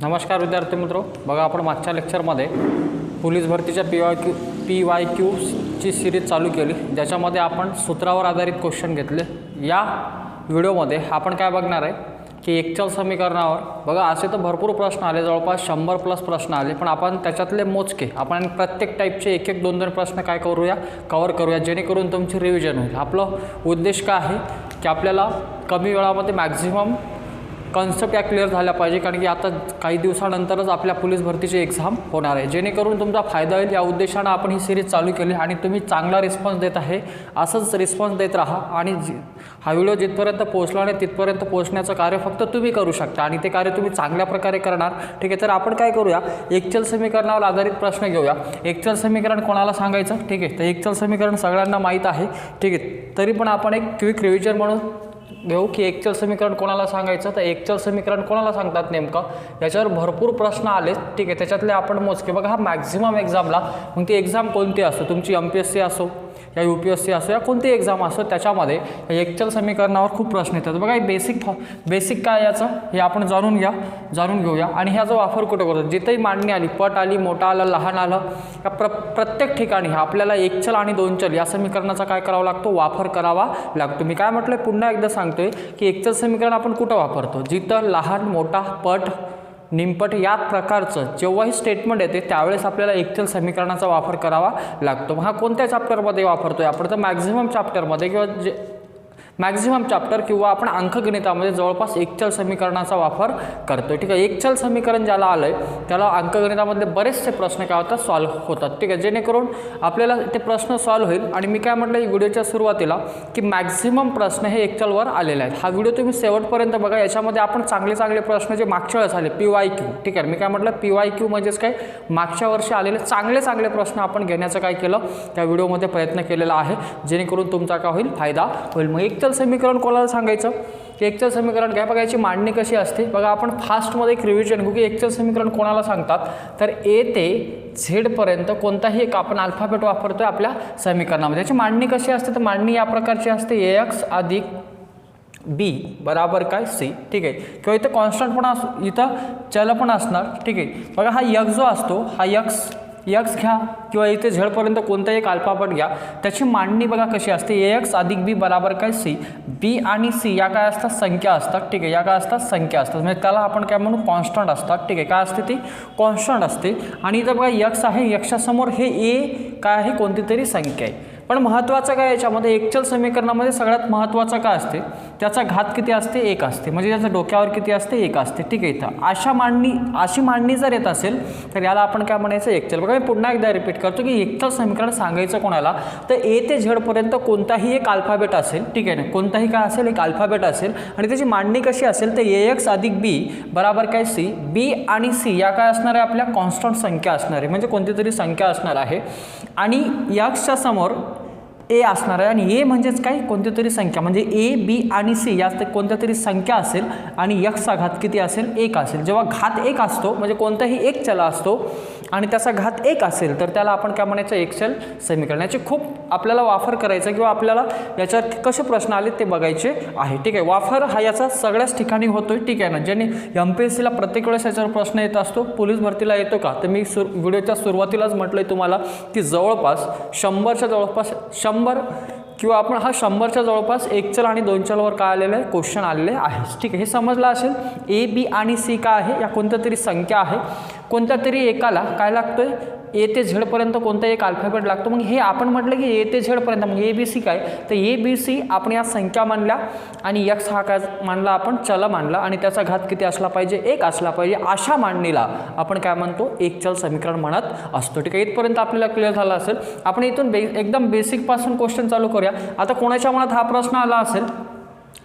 नमस्कार विद्यार्थी मित्रो, बघा आपण मागच्या लेक्चरमध्ये पोलीस भरतीच्या PYQची सिरीज चालू केली, ज्याच्यामध्ये आपण सूत्रावर आधारित क्वेश्चन घेतले। या व्हिडिओमध्ये आपण काय बघणार आहे की एकचल समीकरणावर बघा असे तर भरपूर प्रश्न आले, जवळपास 100+ प्रश्न आले, पण आपण त्याच्यातले मोजके आपण प्रत्येक टाईपचे एक एक दोन दोन प्रश्न काय करूया कव्हर करूया, जेणेकरून तुमची रिव्हिजन होईल। आपला उद्देश काय आहे की आपल्याला कमी वेळामध्ये मॅक्झिमम कॉन्सेप्ट या क्लिअर झाल्या पाहिजे, कारण की आता काही दिवसानंतरच आपल्या पोलीस भरतीची एक्झाम होणार आहे, जेणेकरून तुमचा फायदा होईल। या उद्देशाने आपण ही सिरीज चालू केली आणि तुम्ही चांगला रिस्पॉन्स देत आहे, असंच रिस्पॉन्स देत राहा। आणि हा व्हिडिओ जिथपर्यंत पोहोचला नाही तिथपर्यंत पोहोचण्याचं कार्य फक्त तुम्ही करू शकता आणि ते कार्य तुम्ही चांगल्या प्रकारे करणार, ठीक आहे। तर आपण काय करूया, एकचल समीकरणावर आधारित प्रश्न घेऊया। एकचल समीकरण कोणाला सांगायचं, ठीक आहे। तर एकचल समीकरण सगळ्यांना माहीत आहे, ठीक आहे। तरी पण आपण एक क्विक रिव्हिजन म्हणून घेऊ की एकचल समीकरण कोणाला सांगायचं। तर एकचल समीकरण कोणाला सांगतात नेमकं, याच्यावर भरपूर प्रश्न आले, ठीक आहे। त्याच्यातले आपण मोजके बघा, हा मॅक्झिमम एक्झामला, मग ती एक्झाम कोणती असो, तुमची MPSC असो या UPSC असो या कोणती एक्झाम असो, त्याच्यामध्ये एकचल समीकरणावर खूप प्रश्न येतात। बघा बेसिक काय याचं हे आपण जाणून घेऊया। आणि ह्याचा वापर कुठे करतो, जिथेही मांडणी आली, पट आली, मोठा आला, लहान आलं, या प्रत्येक ठिकाणी आपल्याला एकचल आणि दोनचल या समीकरणाचा काय करावा लागतो, वापर करावा लागतो। मी काय म्हटलं पुन्हा एकदा सांगतोय की एकचल समीकरण आपण कुठं वापरतो, जिथं लहान, मोठा, पट, निमपट या प्रकारचं जेव्हाही स्टेटमेंट येते त्यावेळेस आपल्याला एकचल समीकरणाचा वापर करावा लागतो। हा कोणत्या चॅप्टरमध्ये वापरतोय आपण, तर मॅक्झिमम चॅप्टरमध्ये किंवा आपण अंकगणितामध्ये जवळपास एकचल समीकरणाचा वापर करतो, ठीक आहे। एकचल समीकरण ज्याला आलंय त्याला अंकगणितामधले बरेचसे प्रश्न काय होतात, सॉल्व्ह होतात, ठीक आहे। जेणेकरून आपल्याला ते प्रश्न सॉल्व्ह होईल। आणि मी काय म्हटलं व्हिडिओच्या सुरुवातीला की मॅक्झिमम प्रश्न हे एकचलवर आलेले आहेत। हा व्हिडिओ तुम्ही शेवटपर्यंत बघा, याच्यामध्ये आपण चांगले प्रश्न जे मागच्या वेळेस आले PYQ, ठीक आहे। मी काय म्हटलं PYQ म्हणजेच काय, मागच्या वर्षी आलेले चांगले प्रश्न आपण घेण्याचं काय केलं, त्या व्हिडिओमध्ये प्रयत्न केलेला आहे, जेणेकरून तुमचा काय होईल, फायदा होईल। मग एकचल समीकरण कोणाला सांगायचं, की एकचल समीकरण काय बघायची मांडणी कशी असते। बघा आपण फास्टमध्ये एक रिव्हिजन घेऊ की एकचल समीकरण कोणाला सांगतात, तर A ते Z पर्यंत कोणताही एक आपण अल्फाबेट वापरतोय आपल्या समीकरणामध्ये। याची मांडणी कशी असते, तर मांडणी या प्रकारची असते, AX अधिक B बराबर काय C, ठीक आहे। किंवा इथं कॉन्स्टंट पण इथं चल पण असणार, ठीक आहे। बघा हा X जो असतो, हा X घ्या किंवा इथे Z पर्यंत कोणताही एक अल्फाबेट घ्या, त्याची मांडणी बघा कशी असते, AX अधिक B बराबर काय C। B आणि C या काय असतात, संख्या असतात, ठीक आहे। या काय असतात, संख्या असतात, म्हणजे त्याला आपण काय म्हणू, कॉन्स्टंट असतात, ठीक आहे। काय असते ती, कॉन्स्टंट असते। आणि इथं बघा X आहे, Xच्या समोर हे A काय आहे, कोणती तरी संख्या आहे। पण महत्त्वाचं काय याच्यामध्ये, एकचल समीकरणामध्ये सगळ्यात महत्त्वाचं काय असते, त्याचा घात किती असते, 1 असते, म्हणजे त्याच्या डोक्यावर किती असते, 1 असते, ठीक आहे। इथं अशी मांडणी जर येत असेल तर याला आपण काय म्हणायचं, एकचल। बघा मी पुन्हा एकदा रिपीट करतो की एकचल समीकरण सांगायचं कोणाला, तर A ते Z पर्यंत कोणताही एक अल्फाबेट असेल, ठीक आहे ना, कोणताही काय असेल, एक अल्फाबेट असेल आणि त्याची मांडणी कशी असेल, तर AX अधिक B बराबर काय C। B आणि C या काय असणार आहे, आपल्या कॉन्स्टंट संख्या असणार आहे, म्हणजे कोणती तरी संख्या असणार आहे। आणि Xच्या समोर A असणार आहे, आणि A म्हणजेच काय, कोणती तरी संख्या, म्हणजे A, B आणि C या कोणत्या तरी संख्या असेल आणि Xचा घात किती असेल, 1 असेल। जेव्हा घात 1 असतो, म्हणजे कोणताही एक चल असतो आणि त्याचा घात 1 असेल, तर त्याला आपण काय म्हणायचं, एकचल समीकरण। याचे खूप आपल्याला वापर करायचा किंवा आपल्याला याच्यावर कसे प्रश्न आले ते बघायचे आहे, ठीक आहे। वापर हा याचा सगळ्याच ठिकाणी होतोय, ठीक आहे ना। ज्याने MPSCला प्रत्येक वेळेस याच्यावर प्रश्न येत असतो, पोलीस भरतीला येतो का, तर मी व्हिडिओच्या सुरुवातीलाच म्हटलंय तुम्हाला की जवळपास 100च्या जवळपास 100 किंवा आपण हा 100च्या जवळपास एकचल आणि दोनचलवर काय आलेलं आहे, क्वेश्चन आलेले आहे, ठीक आहे। हे समजलं असेल। A, B आणि C काय आहे, या कोणत्या तरी संख्या आहे, कोणत्या तरी एकाला काय लागतोय, A ते Z पर्यंत कोणता एक अल्फाबेट लागतो। मग हे आपण म्हटलं की A ते Z पर्यंत, मग ABC काय, तर ABC आपण या संख्या मानल्या आणि X हा काय मानला, आपण चल मानला आणि त्याचा घात किती असला पाहिजे, 1 असला पाहिजे। अशा मांडणीला आपण काय म्हणतो, एकचल समीकरण म्हणत असतो, ठीक आहे। इथपर्यंत आपल्याला क्लिअर झालं असेल। आपण इथून एकदम बेसिक पासून क्वेश्चन चालू करूया। आता कोणाच्या मनात हा प्रश्न आला असेल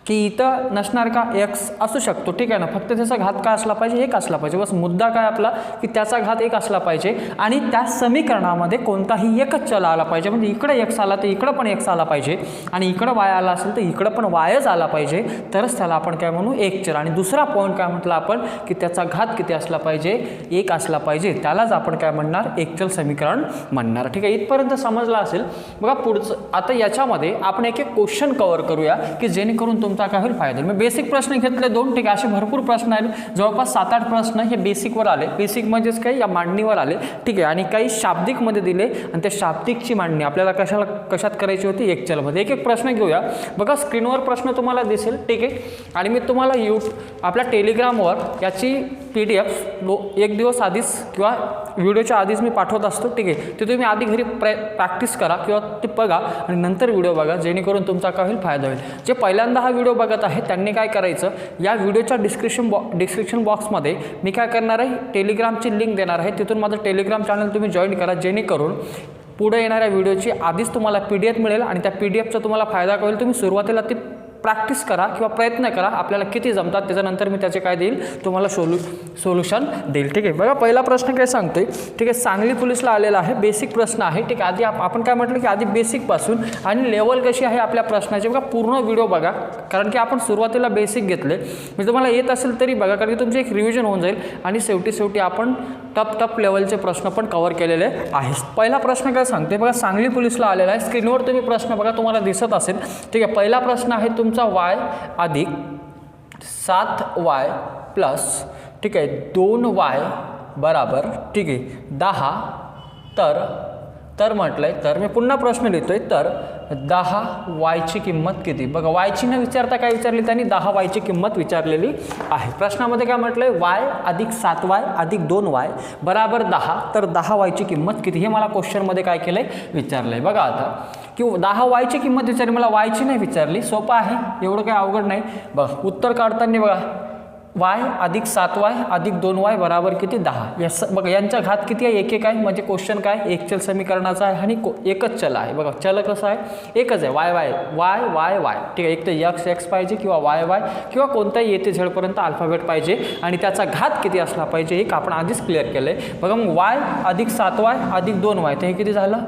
की इथं नसणार का, X असू शकतो, ठीक आहे ना, फक्त त्याचा घात काय असला पाहिजे, 1 असला पाहिजे, बस मुद्दा काय आपला की त्याचा घात 1 असला पाहिजे आणि त्या समीकरणामध्ये कोणताही एकच चल आला पाहिजे, म्हणजे इकडे X आला तर इकडं पण X आला पाहिजे आणि इकडं Y आला असेल तर इकडं पण Yच आला पाहिजे, तरच त्याला आपण काय म्हणू, एकचल। आणि दुसरा पॉईंट काय म्हटलं आपण की त्याचा घात किती असला पाहिजे, 1 असला पाहिजे, त्यालाच आपण काय म्हणणार, एकचल समीकरण म्हणणार, ठीक आहे। इथपर्यंत समजलं असेल। बघा पुढचं आता याच्यामध्ये आपण एक क्वेश्चन कव्हर करूया की जेणेकरून तुमचा तुमचा काय होईल फायदा होईल. मी बेसिक प्रश्न घेतले 2, ठीक आहे. असे भरपूर प्रश्न आले, जवळपास 7-8 प्रश्न हे बेसिकवर आले. बेसिक म्हणजेच काही या मांडणीवर आले, ठीक आहे. आणि काही शाब्दिकमध्ये दिले आणि त्या शाब्दिकची मांडणी आपल्याला कशात करायची होती, एक चलमध्ये. एक प्रश्न घेऊया. बघा स्क्रीनवर प्रश्न तुम्हाला दिसेल, ठीक आहे. आणि मी तुम्हाला आपल्या टेलिग्रामवर याची PDF 1 दिवस आधीच किंवा व्हिडिओच्या आधीच मी पाठवत असतो, ठीक आहे. ते तुम्ही आधी घरी प्रॅक्टिस करा किंवा ते बघा आणि नंतर व्हिडिओ बघा, जेणेकरून तुमचा काय होईल फायदा होईल. जे पहिल्यांदा हा व्हिडिओ बघत आहे त्यांनी काय करायचं, या व्हिडिओच्या डिस्क्रिप्शन बॉक्समध्ये मी काय करणार आहे, टेलिग्रामची लिंक देणार आहे. तिथून माझं टेलिग्राम चॅनल तुम्ही जॉईन करा, जेणेकरून पुढे येणाऱ्या व्हिडिओची आधीच तुम्हाला PDF मिळेल आणि त्या PDFचा तुम्हाला फायदा काय होईल. तुम्ही सुरुवातीला ती प्रॅक्टिस करा किंवा प्रयत्न करा, आपल्याला किती जमतात त्याच्यानंतर मी त्याचे काय देईल तुम्हाला सोल्युशन देईल, ठीक आहे. बघा पहिला प्रश्न काय सांगतोय, ठीक आहे. सांगली पोलीसला आलेला आहे, बेसिक प्रश्न आहे, ठीक आहे. आधी आपण काय म्हटलं की आधी बेसिकपासून आणि लेवल कशी आहे आपल्या प्रश्नाची बघा, पूर्ण व्हिडिओ बघा, कारण की आपण सुरुवातीला बेसिक घेतले. मी तुम्हाला येत असेल तरी बघा, कारण की तुमचे एक रिव्हिजन होऊन जाईल आणि शेवटी आपण टप लेवलचे प्रश्न पण कव्हर केलेले आहेत. पहिला प्रश्न काय सांगते बघा, सांगली पोलीसला आलेला आहे. स्क्रीनवर तुम्ही प्रश्न बघा, तुम्हाला दिसत असेल, ठीक आहे. पहिला प्रश्न आहे तुमचा y अधिक 7y प्लस, ठीक आहे, 2y बराबर, ठीक आहे, 10. तर म्हटलंय, तर मी पुन्हा प्रश्न लिहितोय, तर 10y ची किंमत किती. बघा y ची न विचारता काय विचारली त्यांनी, 10y ची किंमत विचारलेली आहे. प्रश्नामध्ये काय म्हटलंय, y अधिक 7y अधिक 2y बराबर 10, तर 10y ची किंमत किती हे मला क्वेश्चनमध्ये काय केलंय विचारलंय. बघा आता की 10y ची किंमत विचारली, मला y ची नाही विचारली, सोपं आहे, एवढं काही अवघड नाही. बघा उत्तर काढताना बघा, y अधिक 7y अधिक 2y बराबर किती 10. बघा यांच्या घात किती आहे, एक आहे, म्हणजे क्वेश्चन काय एक चल समीकरणाचा आहे आणि एकच चल आहे. बघा चल कसं आहे, एकच आहे, y, ठीक आहे. एक तर x पाहिजे किंवा y किंवा कोणताही येते झेडपर्यंत अल्फाबेट पाहिजे आणि त्याचा घात किती असला पाहिजे एक आपण आधीच क्लिअर केलं आहे. बघा मग y अधिक 7y अधिक 2y, तर हे किती झालं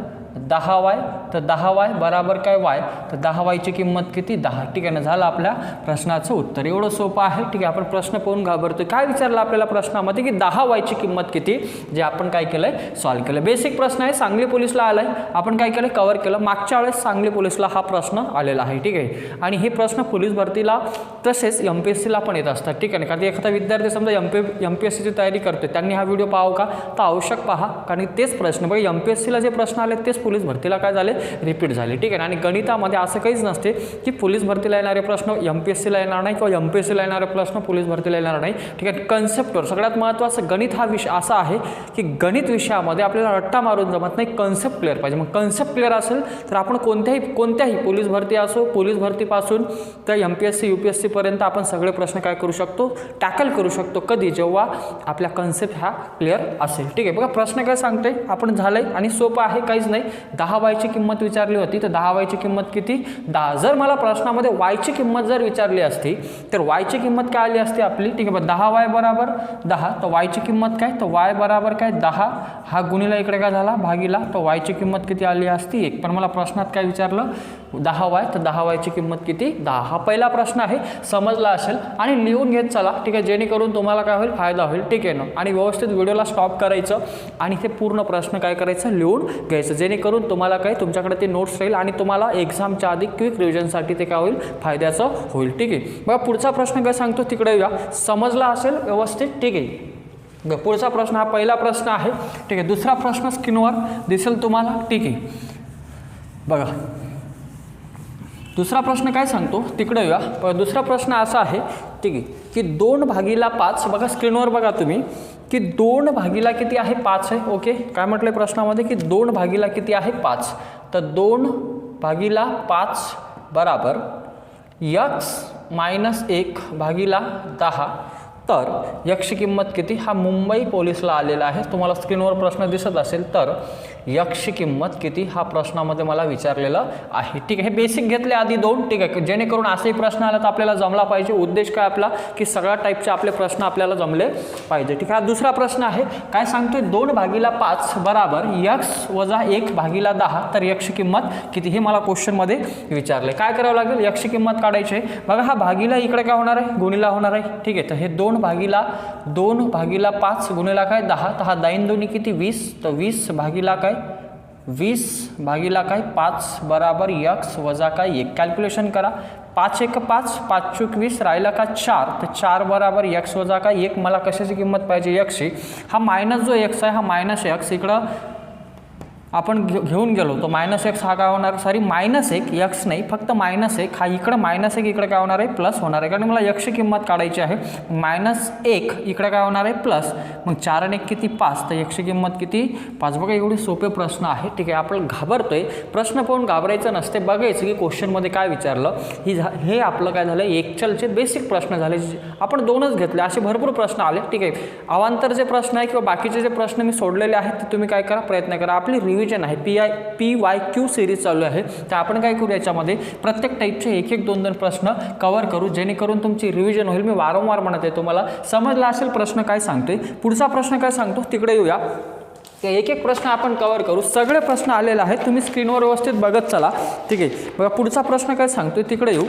10y, तर 10y बराबर काय y, तर 10y ची किंमत किती 10, ठीक आहे ना. झालं आपल्या प्रश्नाचं उत्तर. एवढं सोपं आहे, ठीक आहे. आपण प्रश्न पाहून घाबरतोय, काय विचारलं आपल्याला प्रश्नामध्ये की 10y ची किंमत किती, जे आपण काय केलंय सॉल्व्ह केलं. बेसिक प्रश्न आहे, सांगली पोलीसला आलाय, आपण काय केलं कव्हर केलं. मागच्या वेळेस सांगली पोलीसला हा प्रश्न आलेला आहे, ठीक आहे. आणि हे प्रश्न पोलीस भरतीला तसेच MPSCला पण येत असतात, ठीक आहे. कारण एखादा विद्यार्थी समजा MPSCची तयारी करतोय, त्यांनी हा व्हिडिओ पाहावा का, तर आवश्यक पहा, कारण तेच प्रश्न बघा MPSCला जे प्रश्न आले तेच पोलीस भरतीला काय झाले रिपीट झाले, ठीक आहे. आणि गणितामध्ये असं काहीच नसते की पोलीस भरतीला येणारे प्रश्न MPSCला येणार नाही किंवा MPSCला येणारे प्रश्न पोलीस भरतीला येणार नाही, ठीक आहे. कन्सेप्टवर सगळ्यात महत्त्वाचं गणित हा विषय असा आहे की गणित विषयामध्ये आपल्याला रट्टा मारून जमत नाही, कन्सेप्ट क्लिअर पाहिजे. मग कन्सेप्ट क्लिअर असेल तर आपण कोणत्याही पोलीस भरती असो, पोलीस भरतीपासून तर MPSC UPSC पर्यंत आपण सगळे प्रश्न काय करू शकतो, टॅकल करू शकतो. कधी, जेव्हा आपल्या कन्सेप्ट हा क्लिअर असेल, ठीक आहे. बघा प्रश्न काय सांगते आपण झालंय आणि सोपं आहे, काहीच नाही. 10y ची किंमत विचारली होती, तर 10y ची किंमत किती 10. जर मला प्रश्नामध्ये y ची किंमत जर विचारली असती तर y ची किंमत काय आली असती आपली, ठीक आहे. 10y बराबर 10, तर y ची किंमत काय, तर y बराबर काय 10, हा गुणिला इकडे काय झाला भागीला, तर y ची किंमत किती आली असती 1. पण मला प्रश्नात काय विचारलं 10y, तर 10y ची किंमत किती 10. हा पहिला प्रश्न आहे, समजला असेल आणि लिहून घेत चला, ठीक आहे, जेणेकरून तुम्हाला काय होईल फायदा होईल, ठीक आहे ना. आणि व्यवस्थित व्हिडिओला स्टॉप करायचं आणि ते पूर्ण प्रश्न काय करायचं लिहून घ्यायचं, जेणेकरून तुम्हाला काय तुमच्याकडे ते नोट्स राहील आणि तुम्हाला एक्झामच्या आधी क्विक रिव्हिजनसाठी ते काय होईल फायद्याचं होईल, ठीक आहे. बघा पुढचा प्रश्न काय सांगतो तिकडे या, समजला असेल व्यवस्थित, ठीक आहे. पुढचा प्रश्न हा पहिला प्रश्न आहे, ठीक आहे. दुसरा प्रश्न स्क्रीनवर दिसेल तुम्हाला, ठीक आहे. बघा दुसरा प्रश्न काय सांगतो तिकडे या. दुसरा प्रश्न असा आहे, ठीक आहे, की 2/5, बघा स्क्रीनवर बघा तुम्ही की 2 किती आहे 5 आहे. ओके, काय म्हटलं प्रश्नामध्ये की 2 किती आहे 5, तर 2/5 बराबर x - 1/10. तर यक्षी किंमत किती, हा मुंबई पोलीसला आलेला आहे, तुम्हाला स्क्रीनवर प्रश्न दिसत असेल. तर यक्षी किंमत किती हा प्रश्नामध्ये मला विचारलेलं आहे, ठीक आहे. हे बेसिक घेतले आधी 2, ठीक आहे, जेणेकरून असेही प्रश्न आला तर आपल्याला जमला पाहिजे. उद्देश काय आपला की सगळ्या टाईपचे आपले प्रश्न आपल्याला जमले पाहिजे, ठीक आहे. हा दुसरा प्रश्न आहे, काय सांगतोय 2/5 बराबर x - 1/10. तर यक्षी किंमत किती हे मला क्वेश्चनमध्ये विचारले. काय करावं लागेल, यक्षी किंमत काढायची आहे. बघा हा भागीला इकडे काय होणार आहे, गुणिला होणार आहे, ठीक आहे. तर हे 2/5 गुणिला काय 10, तर हा 2 किती 20, तर 20 काय 20 5 बराबर x - 1. कॅल्क्युलेशन करा, 5 1 5, 5 चूक 20, राहिला का 4, तर 4 बराबर x वजा का 1, मला कशाची किंमत पाहिजे x ची, हा मायनस जो x आहे हा मायनस x इकडं आपण घेऊन गेलो, तो मायनस एक्स हा काय होणार, सॉरी मायनस 1 एक्स नाही फक्त मायनस 1, हा इकडं मायनस 1 इकडे काय होणार आहे प्लस होणार आहे, कारण मला एक्सची किंमत काढायची आहे, मायनस 1 इकडे काय होणार आहे प्लस, मग 4 आणि 1 किती 5, तर एक्सची किंमत किती 5. बघा एवढे सोपे प्रश्न आहे, ठीक आहे. आपण घाबरतोय, प्रश्न पाहून घाबरायचं नसते, बघायचं की क्वेश्चनमध्ये काय विचारलं. हे आपलं काय झालं, एकचलचे बेसिक प्रश्न झाले, आपण 2च घेतले, असे भरपूर प्रश्न आले, ठीक आहे. अवांतर जे प्रश्न आहे किंवा बाकीचे जे प्रश्न मी सोडलेले आहेत ते तुम्ही काय करा, प्रयत्न करा. आपली रिव्हिजन आहे, PYQ सिरीज चालू आहे, तर आपण काय करू, याच्यामध्ये प्रत्येक टाईपचे 1 2 प्रश्न कव्हर करू, जेणेकरून तुमची रिव्हिजन होईल. मी वारंवार म्हणत आहे, तुम्हाला समजला असेल प्रश्न काय सांगतोय. पुढचा प्रश्न काय सांगतो तिकडे येऊया. 1 प्रश्न आपण कव्हर करू, सगळे प्रश्न आलेले आहेत, तुम्ही स्क्रीनवर व्यवस्थित बघत चला, ठीक आहे. बघा पुढचा प्रश्न काय सांगतोय तिकडे येऊ.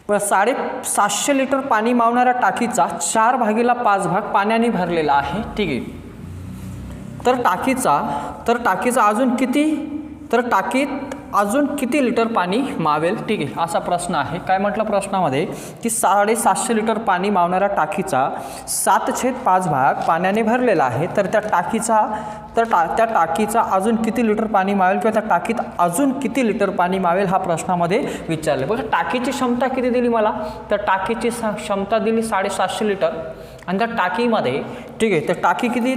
750 लिटर पाणी मावणाऱ्या टाकीचा 4/5 भाग पाण्याने भरलेला आहे, ठीक आहे. तर टाकीचा अजून किती, तर टाकीत अजून किती लिटर पाणी मावेल, ठीक आहे, असा प्रश्न आहे. काय म्हटलं प्रश्नामध्ये की 750 लिटर पाणी मावणाऱ्या टाकीचा 7/5 भाग पाण्याने भरलेला आहे, तर त्या टाकीचा अजून किती लिटर पाणी मावेल किंवा त्या टाकीत अजून किती लिटर पाणी मावेल, हा प्रश्नामध्ये विचारले. बघा टाकीची क्षमता किती दिली मला, तर टाकीची क्षमता दिली 750 लिटर, आणि त्या टाकीमध्ये, ठीक आहे, तर टाकी किती,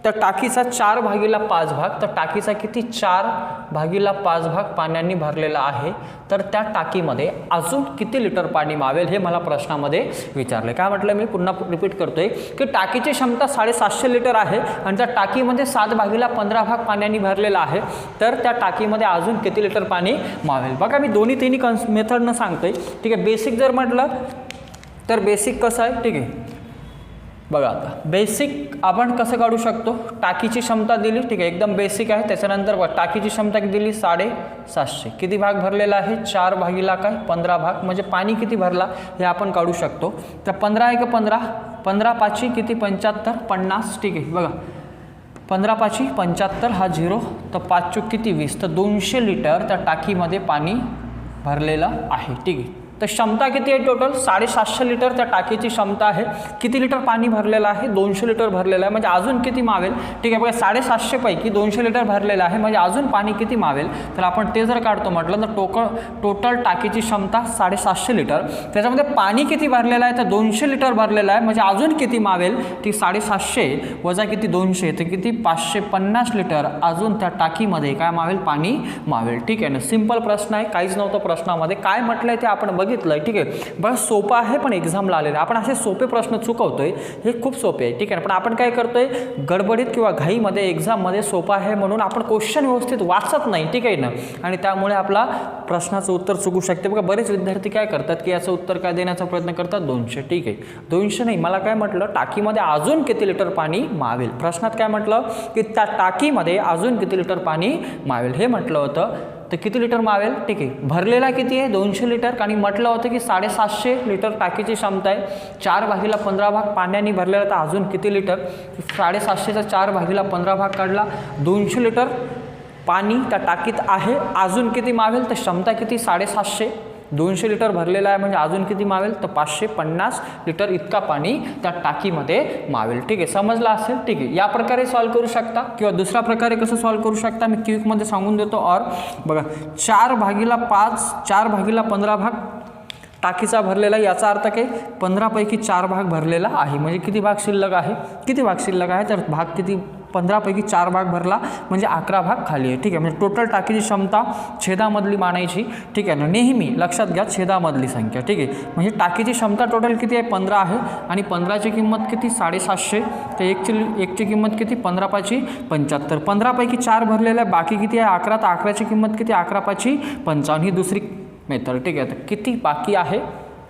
त्या टाकीचा 4/5 भाग, तर टाकीचा किती 4/5 भाग पाण्याने भरलेला आहे, तर त्या टाकीमध्ये अजून किती लिटर पाणी मावेल हे मला प्रश्नामध्ये विचारले. काय म्हटलं मी पुन्हा रिपीट करतोय की टाकीची क्षमता 750 लिटर आहे आणि त्या टाकीमध्ये 7/15 भाग पाण्याने भरलेला आहे, तर त्या टाकीमध्ये अजून किती लिटर पाणी मावेल. बघा मी तिन्ही मेथडनं सांगतोय, ठीक आहे. बेसिक जर म्हटलं तर बेसिक कसं आहे, ठीक आहे. बघा आता बेसिक आपण कसं काढू शकतो, टाकीची क्षमता दिली, ठीक आहे, एकदम बेसिक आहे. त्याच्यानंतर टाकीची क्षमता दिली 750, किती भाग भरलेला आहे 4/15 भाग, म्हणजे पाणी किती भरला हे आपण काढू शकतो. तर 15 1 15, 15 5 किती 75, 50, ठीक आहे. बघा 15 5 75, हा 0, तर 5 चूक किती 20, तर 200 लिटर त्या टाकीमध्ये पाणी भरलेलं आहे, ठीक आहे. तर क्षमता किती आहे टोटल 750 लिटर त्या टाकीची क्षमता आहे. किती लिटर पाणी भरलेलं आहे 200 लिटर भरलेलं आहे, म्हणजे अजून किती मावेल, ठीक आहे. बघा 750 पैकी 200 लिटर भरलेलं आहे, म्हणजे अजून पाणी किती मावेल, तर आपण ते जर काढतो म्हटलं तर टोटल टाकीची क्षमता 750 लिटर, त्याच्यामध्ये पाणी किती भरलेलं आहे तर 200 लिटर भरलेलं आहे, म्हणजे अजून किती मावेल, ती 750 वजा किती 200, तर किती 550 लिटर अजून त्या टाकीमध्ये काय मावेल, पाणी मावेल, ठीक आहे ना. सिंपल प्रश्न आहे, काहीच नव्हतं प्रश्नामध्ये. काय म्हटलंय ते आपण बघितलंय, ठीक आहे. बघा सोपं आहे पण एक्झामला आलेलं, आपण असे सोपे प्रश्न चुकवतोय, हे खूप सोपे आहे, ठीक आहे. पण आपण काय करतोय गडबडीत किंवा घाईमध्ये एक्झाममध्ये सोपं आहे म्हणून आपण क्वेश्चन व्यवस्थित वाचत नाही, ठीक आहे ना, आणि त्यामुळे आपला प्रश्नाचं उत्तर चुकू शकते. बघा बरेच विद्यार्थी काय करतात की याचं उत्तर काय देण्याचा प्रयत्न करतात 200, ठीक आहे. 200 नाही, मला काय म्हटलं टाकीमध्ये अजून किती लिटर पाणी मावेल, प्रश्नात काय म्हटलं की त्या टाकीमध्ये अजून किती लिटर पाणी मावेल हे म्हटलं होतं. तर किती लिटर मावेल, ठीक आहे. भरलेला किती आहे 200 लिटर, आणि म्हटलं होतं की 750 लिटर टाकीची क्षमता आहे, 4/15 भाग पाण्याने भरलेला, तर अजून किती लिटर, 750चा 4/15 भाग काढला, 200 लिटर पाणी त्या टाकीत आहे, अजून किती मावेल, तर क्षमता किती 750, 200 लिटर भरलेला आहे, म्हणजे अजून किती मावेल, तर 550 लिटर इतका पाणी त्या टाकीमध्ये मावेल, ठीक आहे. समजलं असेल, ठीक आहे. या प्रकारे सॉल्व करू शकता किंवा दुसऱ्या प्रकारे कसं सॉल्व करू शकता मी क्विकमध्ये सांगून देतो. और बघा 4/5, 4/15 भाग टाकीचा भरलेला, याचा अर्थ काय 15 पैकी 4 भाग भरलेला आहे, म्हणजे किती भाग शिल्लक आहे, किती भाग शिल्लक आहे, तर भाग किती 15 पैकी 4 भाग भरला, म्हणजे 11 भाग खाली आहे, ठीक आहे. म्हणजे टोटल टाकीची क्षमता छेदामधली मानायची, ठीक आहे ना, नेहमी लक्षात घ्या छेदामधली संख्या, ठीक आहे. म्हणजे टाकीची क्षमता टोटल किती आहे 15 आहे, आणि 15ची किंमत किती 750, तर एकची किंमत किती 15 5 75, 15 पैकी 4 भरलेला आहे, बाकी किती आहे 11, तर 11ची किंमत किती 11 5 55, ही दुसरी मेथड, ठीक आहे. तर किती बाकी आहे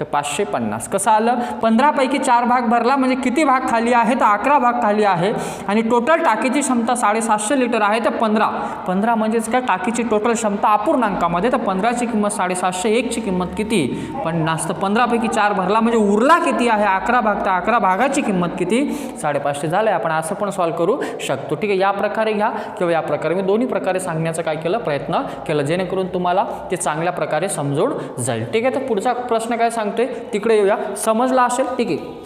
तर 550. कसं आलं, 15 पैकी 4 भाग भरला म्हणजे किती भाग खाली आहे, तर 11 भाग खाली आहे आणि टोटल टाकीची क्षमता 750 लिटर आहे. तर 15 म्हणजेच काय, टाकीची टोटल क्षमता अपूर्णांकामध्ये. तर 15ची किंमत 750, 1ची किंमत किती 50. तर 15 पैकी 4 भरला म्हणजे उरला किती आहे 11 भाग. तर 11 भागाची किंमत किती 550 झालं. आपण असं पण सॉल्व्ह करू शकतो. ठीक आहे, या प्रकारे घ्या किंवा या प्रकारे, मी दोन्ही प्रकारे सांगण्याचा काय केलं, प्रयत्न केला, जेणेकरून तुम्हाला ते चांगल्या प्रकारे समजून जाईल. ठीक आहे, तर पुढचा प्रश्न काय सांगतोय तिकडे येऊया. समजला असेल, ठीक आहे,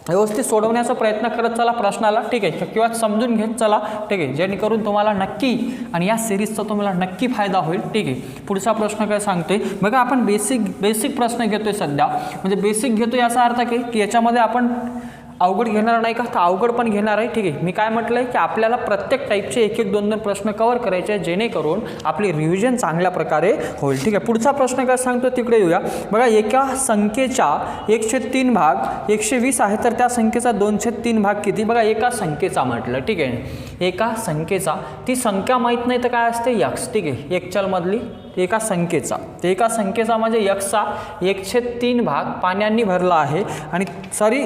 व्यवस्थित सोडवण्याचा प्रयत्न करत चला प्रश्नाला. ठीक आहे, किंवा समजून घेत चला. ठीक आहे, जेणेकरून तुम्हाला नक्की आणि या सिरीजचा तुम्हाला नक्की फायदा होईल. ठीक आहे, पुढचा प्रश्न काय सांगतोय बघा. आपण बेसिक प्रश्न घेतोय सध्या, म्हणजे बेसिक घेतो याचा अर्थ काय की याच्यामध्ये आपण अवघड घेणार नाही का, तर अवघड पण घेणार आहे. ठीक आहे, मी काय म्हटलं आहे की आपल्याला प्रत्येक टाईपचे 1-1, 2-2 प्रश्न कव्हर करायचे आहे, जेणेकरून आपली रिव्हिजन चांगल्या प्रकारे होईल. ठीक आहे, पुढचा प्रश्न काय सांगतो तिकडे येऊया. बघा, एका संख्येचा 1/3 भाग 120 आहे, तर त्या संख्येचा 2/3 भाग किती. बघा, एका संख्येचा म्हटलं. ठीक आहे, एका संख्येचा, ती संख्या माहीत नाही तर काय असते x. ठीक आहे, एक चलमधली एका संख्येचा, ते एका संख्येचा म्हणजे x चा 1/3 भाग पाण्याने भरला आहे आणि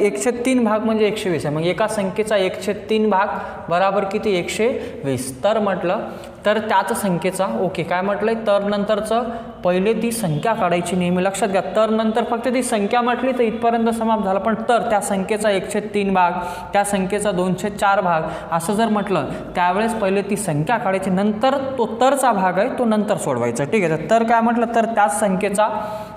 1/3 भाग म्हणजे 120 आहे. मग एका संख्येचा 1/3 भाग बराबर किती 120. तर म्हटलं तर त्याच संख्येचा, ओके काय म्हटलंय, तर नंतरचं पहिले ती संख्या काढायची, नेहमी लक्षात घ्या. तर नंतर फक्त ती संख्या म्हटली तर इथपर्यंत समाप्त झाला, पण तर त्या संख्येचा 1/3 भाग, त्या संख्येचा 2/4 भाग असं जर म्हटलं, त्यावेळेस पहिले ती संख्या काढायची, नंतर तो तरचा भाग आहे तो नंतर सोडवायचा. ठीक आहे, तर काय म्हटलं, तर त्याच संख्येचा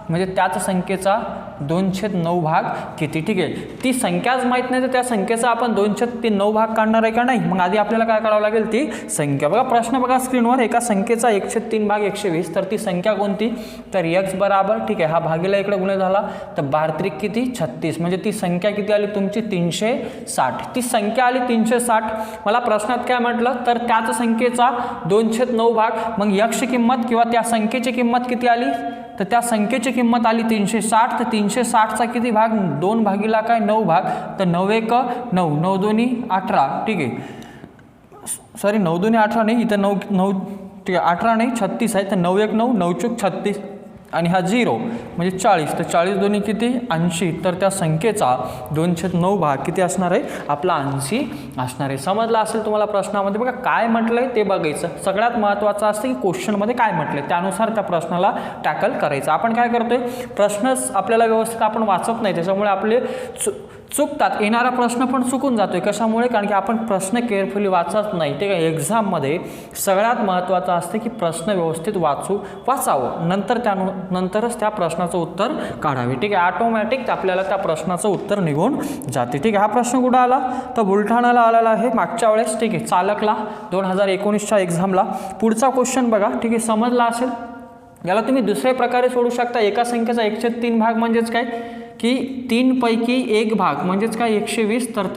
म्हणजे त्याच संख्येचा 2/9 भाग किती. ठीक आहे, ती संख्याच माहीत नाही तर त्या संख्येचा आपण 2/9 भाग काढणार आहे का नाही. मग आधी आपल्याला काय करावं लागेल, ती संख्या. बघा प्रश्न बघा स्क्रीनवर, एका संख्येचा 1/3 भाग 120, तर ती संख्या कोणती, तर x बराबर. ठीक आहे, हा भागीला इकडे गुणे झाला तर 12 किती 36, म्हणजे ती संख्या किती आली तुमची 360. ती संख्या आली 360. मला प्रश्नात काय म्हटलं, तर त्याच संख्येचा 2/9 भाग, मग x ची किंमत किंवा त्या संख्येची किंमत किती आली, तर त्या संख्येची किंमत आली 360. तर 360चा किती भाग, 2 भागीला काय 9 भाग, तर 9×1 9, 9×2 18. ठीक आहे, सॉरी 9×2 18 नाही, इथं 9 ठीक आहे 18 नाही 36 आहे, तर 9×1 9, 9×4 36 आणि हा 0 म्हणजे 40. तर 40×2 किती 80. तर त्या संख्येचा 2/9 भाग किती असणार आहे, आपला 80 असणार आहे. समजलं असेल तुम्हाला प्रश्नामध्ये. बघा काय म्हटलंय ते बघायचं. सगळ्यात महत्त्वाचं असतं की क्वेश्चनमध्ये काय म्हटलंय त्यानुसार त्या प्रश्नाला टॅकल करायचं. आपण काय करतोय, प्रश्नच आपल्याला व्यवस्थित आपण वाचत नाही, त्याच्यामुळे आपले चुकतात, येणारा प्रश्न पण चुकून जातोय. कशामुळे, कारण की आपण प्रश्न केअरफुली वाचत नाही. ठीक आहे, एक्झाममध्ये सगळ्यात महत्त्वाचं असतं की प्रश्न व्यवस्थित वाचावं, नंतरच त्या प्रश्नाचं उत्तर काढावे. ठीक आहे, ऑटोमॅटिक आपल्याला त्या प्रश्नाचं उत्तर निघून जाते. ठीक आहे, हा प्रश्न कुठं आला, तर बुलढाण्याला आलेला आहे मागच्या वेळेस. ठीक आहे, चालकला 2019च्या एक्झामला. पुढचा क्वेश्चन बघा. ठीक आहे, समजला असेल. याला तुम्ही दुसऱ्या प्रकारे सोडू शकता. एका संख्येचा 1/3 भाग म्हणजेच काय की 3 पैकी 1 भाग म्हणजेच काय 120. तर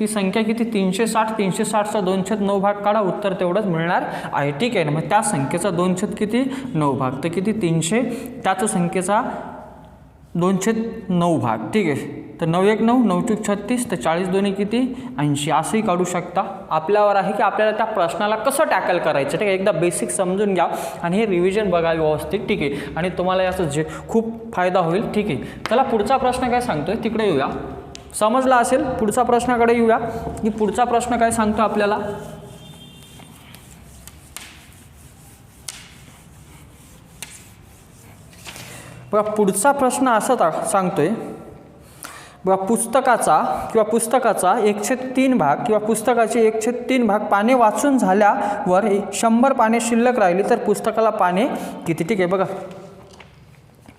ती संख्या किती 360. 360चा 2/9 भाग काढा, उत्तर तेवढंच मिळणार आहे. ठीक आहे ना, मग त्या संख्येचा 2/9 भाग तर किती 300, त्याच संख्येचा 2/9 भाग. ठीक आहे, तर 9×1 9, 9×36, तर 40×2 किती 80. असंही काढू शकता. आपल्यावर आहे की आपल्याला त्या प्रश्नाला कसं टॅकल करायचं. ठीक आहे, एकदा बेसिक समजून घ्या आणि हे रिव्हिजन बघा व्यवस्थित. ठीक आहे, आणि तुम्हाला याचा खूप फायदा होईल. ठीक आहे, चला पुढचा प्रश्न काय सांगतोय तिकडे येऊया. समजला असेल, पुढचा प्रश्नाकडे येऊया की पुढचा प्रश्न काय सांगतो आपल्याला. बघा पुढचा प्रश्न असा सांगतोय, बघा पुस्तकाचा 1/3 भाग किंवा पुस्तकाचे 1/3 भाग पाने वाचून झाल्यावर 100 पाने शिल्लक राहिली तर पुस्तकाला पाने किती. ठीक आहे, बघा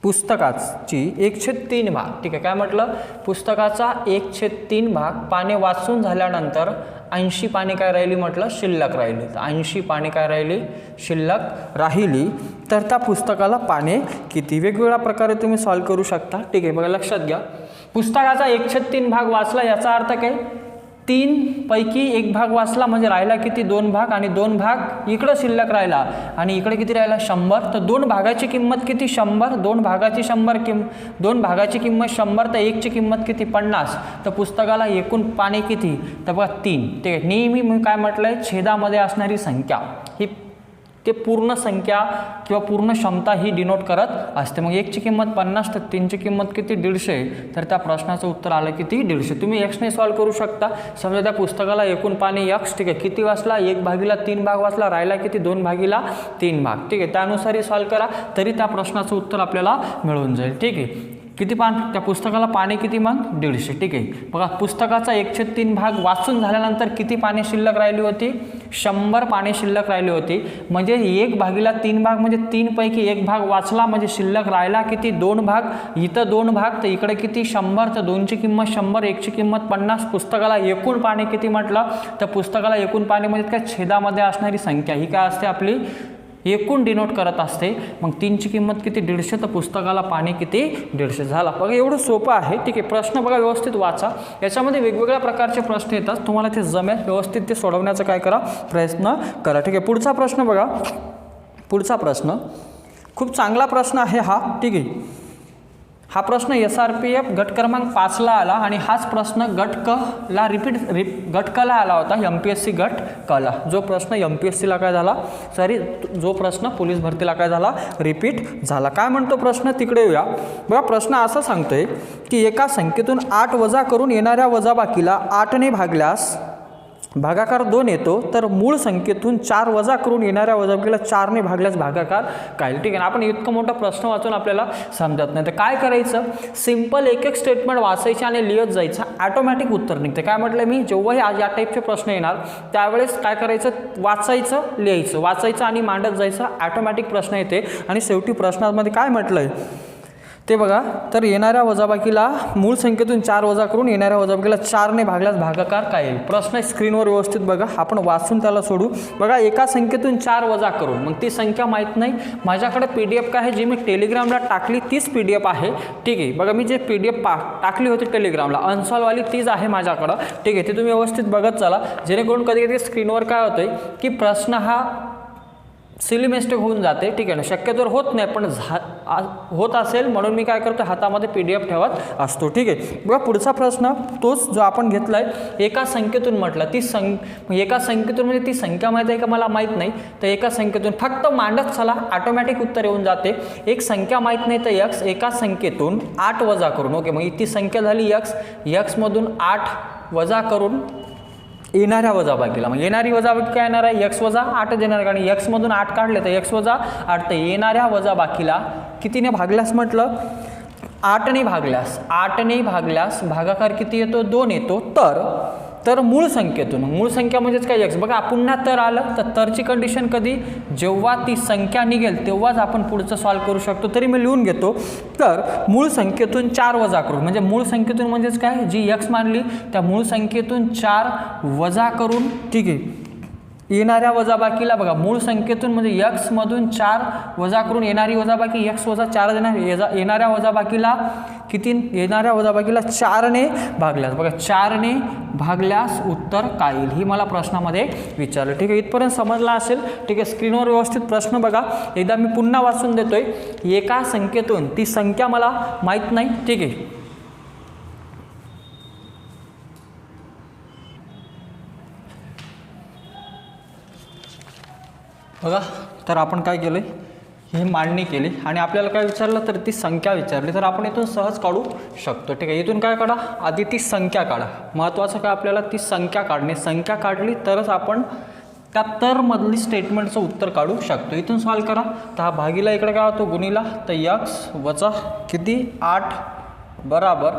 पुस्तकाची 1/3 भाग. ठीक आहे, काय म्हटलं, पुस्तकाचा 1/3 भाग पाने वाचून झाल्यानंतर 80 पाने काय राहिली म्हटलं, शिल्लक राहिली. तर 80 पाने काय राहिली, शिल्लक राहिली, तर त्या पुस्तकाला पाने किती. वेगवेगळ्या प्रकारे तुम्ही सॉल्व्ह करू शकता. ठीक आहे, बघा लक्षात घ्या. पुस्तकाचा 1/3 भाग वाचला याचा अर्थ काय, 3 पैकी 1 भाग वाचला म्हणजे राहिला किती 2 भाग, आणि 2 भाग इकडं शिल्लक राहिला आणि इकडे किती राहिला 100. तर 2 भागाची किंमत किती 100. 2 भागाची 2 भागाची किंमत 100, तर 1ची किंमत किती 50. तर पुस्तकाला एकूण पाने किती, तर बघा 3. ठीक आहे, नेहमी मी काय म्हटलंय, छेदामध्ये असणारी संख्या ही ते पूर्ण संख्या किंवा पूर्ण क्षमता ही डिनोट करत असते. मग 1ची किंमत 50 तर 3ची किंमत किती 150, तर त्या प्रश्नाचं उत्तर आलं किती 150. तुम्ही एक्सने सॉल्व करू शकता. समजा त्या पुस्तकाला एकूण पाणी एक्स, ठीक आहे, किती वाचला 1/3 भाग वाचला, राहिला किती 2/3 भाग, ठीक आहे, त्यानुसारही सॉल्व करा तरी त्या प्रश्नाचं उत्तर आपल्याला मिळून जाईल. ठीक आहे, किती त्या पुस्तकाला पाणी किती मग 150, ठीक आहे. बघा पुस्तकाचा 1/3 भाग वाचून झाल्यानंतर किती पाणी शिल्लक राहिली होती 100 पाणी शिल्लक राहिली होती. म्हणजे 1/3 भाग म्हणजे 3 पैकी 1 भाग वाचला म्हणजे शिल्लक राहिला किती 2 भाग. इथं 2 भाग तर इकडे किती 100, तर 2ची किंमत 100, 1ची किंमत 50. पुस्तकाला एकूण पाणी किती म्हटलं तर पुस्तकाला एकूण पाणी म्हणजे काय छेदामध्ये असणारी संख्या ही काय असते आपली एकूण डिनोट करत असते. मग 3ची किंमत किती 150, तर पुस्तकाला पाणी किती 150 झाला. बघा एवढं सोपं आहे. ठीक आहे, प्रश्न बघा व्यवस्थित वाचा. याच्यामध्ये वेगवेगळ्या प्रकारचे प्रश्न येतात, तुम्हाला ते जमेल व्यवस्थित ते सोडवण्याचा काय करा प्रयत्न करा. ठीक आहे, पुढचा प्रश्न बघा. पुढचा प्रश्न खूप चांगला प्रश्न आहे हा. ठीक आहे, हा प्रश्न SRPF गट क्रमांक 5ला आला आणि हाच प्रश्न गट कला आला होता. MPSC गट कला जो प्रश्न MPSCला काय झाला जो प्रश्न पोलीस भरतीला काय झाला रिपीट झाला. काय म्हणतो प्रश्न तिकडे येऊया. बघा प्रश्न असा सांगतोय की एका संख्येतून 8 वजा करून येणाऱ्या वजाबाकीला 8ने भागल्यास भागाकार 2 येतो, तर मूळ संख्येतून 4 वजा करून येणाऱ्या वजाबाकीला 4ने भागल्यास भागाकार काय. ठीक आहे, आपण इतकं मोठा प्रश्न वाचून आपल्याला समजत नाही तर काय करायचं सिंपल एक स्टेटमेंट वाचायचे आणि लिहत जायचं, ऑटोमॅटिक उत्तर निघते. काय म्हटलं मी जेव्हाही आज या टाईपचे प्रश्न येणार त्यावेळेस काय करायचं वाचायचं लिहायचं वाचायचं आणि मांडत जायचं, ऑटोमॅटिक प्रश्न येते. आणि शेवटी प्रश्नामध्ये काय म्हटलंय ते बघा, तर येणाऱ्या वजाबाकीला मूळ संख्येतून 4 वजा करून येणाऱ्या वजाबाकीला 4ने भागल्यास भागाकार काय येईल. प्रश्न स्क्रीनवर व्यवस्थित बघा, आपण वाचून त्याला सोडू. बघा एका संख्येतून 4 वजा करून, मग ती संख्या माहीत नाही. माझ्याकडे PDF काय आहे जी मी टेलिग्रामला टाकली तीच PDF आहे. ठीक आहे, बघा मी जे PDF टाकली होती टेलिग्रामला अनसॉल्ववाली तीच आहे माझ्याकडं. ठीक आहे, ते तुम्ही व्यवस्थित बघत चला, जेणेकरून कधी कधी स्क्रीनवर काय होतंय की प्रश्न हा सिली मिस्टेक होऊन जाते. ठीक आहे ना, शक्यतोवर होत नाही पण होत असेल म्हणून मी काय करतो हातामध्ये PDF ठेवत असतो. ठीक आहे, बघा पुढचा प्रश्न तोच जो आपण घेतला आहे. एका संख्येतून म्हटलं ती एका संख्येतून म्हणजे ती संख्या माहीत आहे का मला माहीत नाही, तर एका संख्येतून फक्त मांडत चला ऑटोमॅटिक उत्तर येऊन जाते. एक संख्या माहीत नाही तर x, एका संख्येतून 8 वजा करून. ओके, मग ती संख्या झाली x मधून 8 वजा करून येणाऱ्या वजाबाकीला, मग येणारी वजाबाकी काय येणार आहे x वजा 8 देणार, कारण x मधून 8 काढले तर x वजा 8, तर येणाऱ्या वजाबाकीला कितीने भागल्यास म्हटलं 8ने भागल्यास भागाकार किती येतो 2 येतो. तर मूळ संख्या म्हणजेच काय x. बघा पुन्हा तर आलं तर तरची कंडिशन कधी जेव्हा ती संख्या निघेल तेव्हाच आपण पुढचं सॉल्व करू शकतो. तरी मी लिहून घेतो. तर मूळ संख्येतून 4 वजा करून, म्हणजे मूळ संख्येतून म्हणजेच काय जी x मानली त्या मूळ संख्येतून 4 वजा करून. ठीक आहे, येणाऱ्या वजाबाकीला बघा मूळ संख्येतून म्हणजे x मधून 4 वजा करून येणारी वजाबाकी x वजा 4 देणार. येणाऱ्या वजाबाकीला किती येणाऱ्या वजाबाकीला 4ने भागल्यास. बघा 4ने भागल्यास उत्तर काय येईल ही मला प्रश्नामध्ये विचारलं. ठीक आहे, इथपर्यंत समजला असेल. ठीक आहे, स्क्रीनवर व्यवस्थित प्रश्न बघा एकदा मी पुन्हा वाचून देतोय. एका संख्येतून ती संख्या मला माहीत नाही. ठीक आहे, बघा तर आपण काय केलं ही मांडणी केली आणि आपल्याला काय विचारलं तर ती संख्या विचारली, तर आपण इथून सहज काढू शकतो. ठीक आहे, इथून काय काढा आधी ती संख्या काढा. महत्त्वाचं काय आपल्याला ती संख्या काढणे, संख्या काढली तरच आपण त्या तरमधली स्टेटमेंटचं उत्तर काढू शकतो. इथून सॉल्व करा तर हा भागीला इकडे काय होतो गुणीला, तर x वजा किती 8 बराबर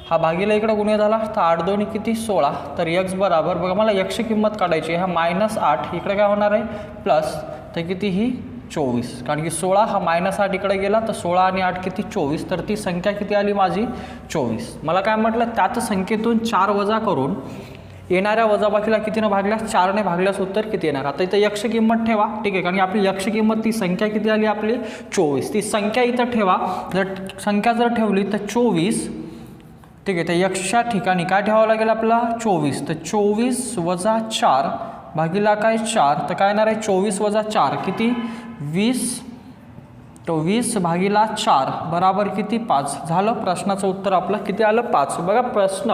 हा भागीला इकडे गुन्हे झाला तर 8 2 किती 16, तर x बराबर बघा मला x ची किंमत काढायची आहे. हा -8 इकडे काय होणार आहे प्लस, तर किती ही 24, कारण की 16 हा -8 इकडे गेला तर 16 आणि 8 किती 24, तर ती संख्या किती आली माझी 24. मला काय म्हटलं त्याच संख्येतून 4 वजा करून येणाऱ्या वजाबाकीला कितीनं भागल्यास 4ने भागल्यास उत्तर किती येणार. आता इथं x ची किंमत ठेवा. ठीक आहे, कारण की आपली x ची किंमत ती संख्या किती आली आपली 24, ती संख्या इथं ठेवा. जर संख्या जर ठेवली तर 24. ठीक आहे, तर x च्या ठिकाणी काय ठेवावं लागेल आपला 24, तर 24 वजा 4 भागीला काय 4, तर काय येणार आहे 24 वजा 4 किती 20 तो 20/4 बराबर किती 5 झालं. प्रश्नाचं उत्तर आपलं किती आलं 5. बघा प्रश्न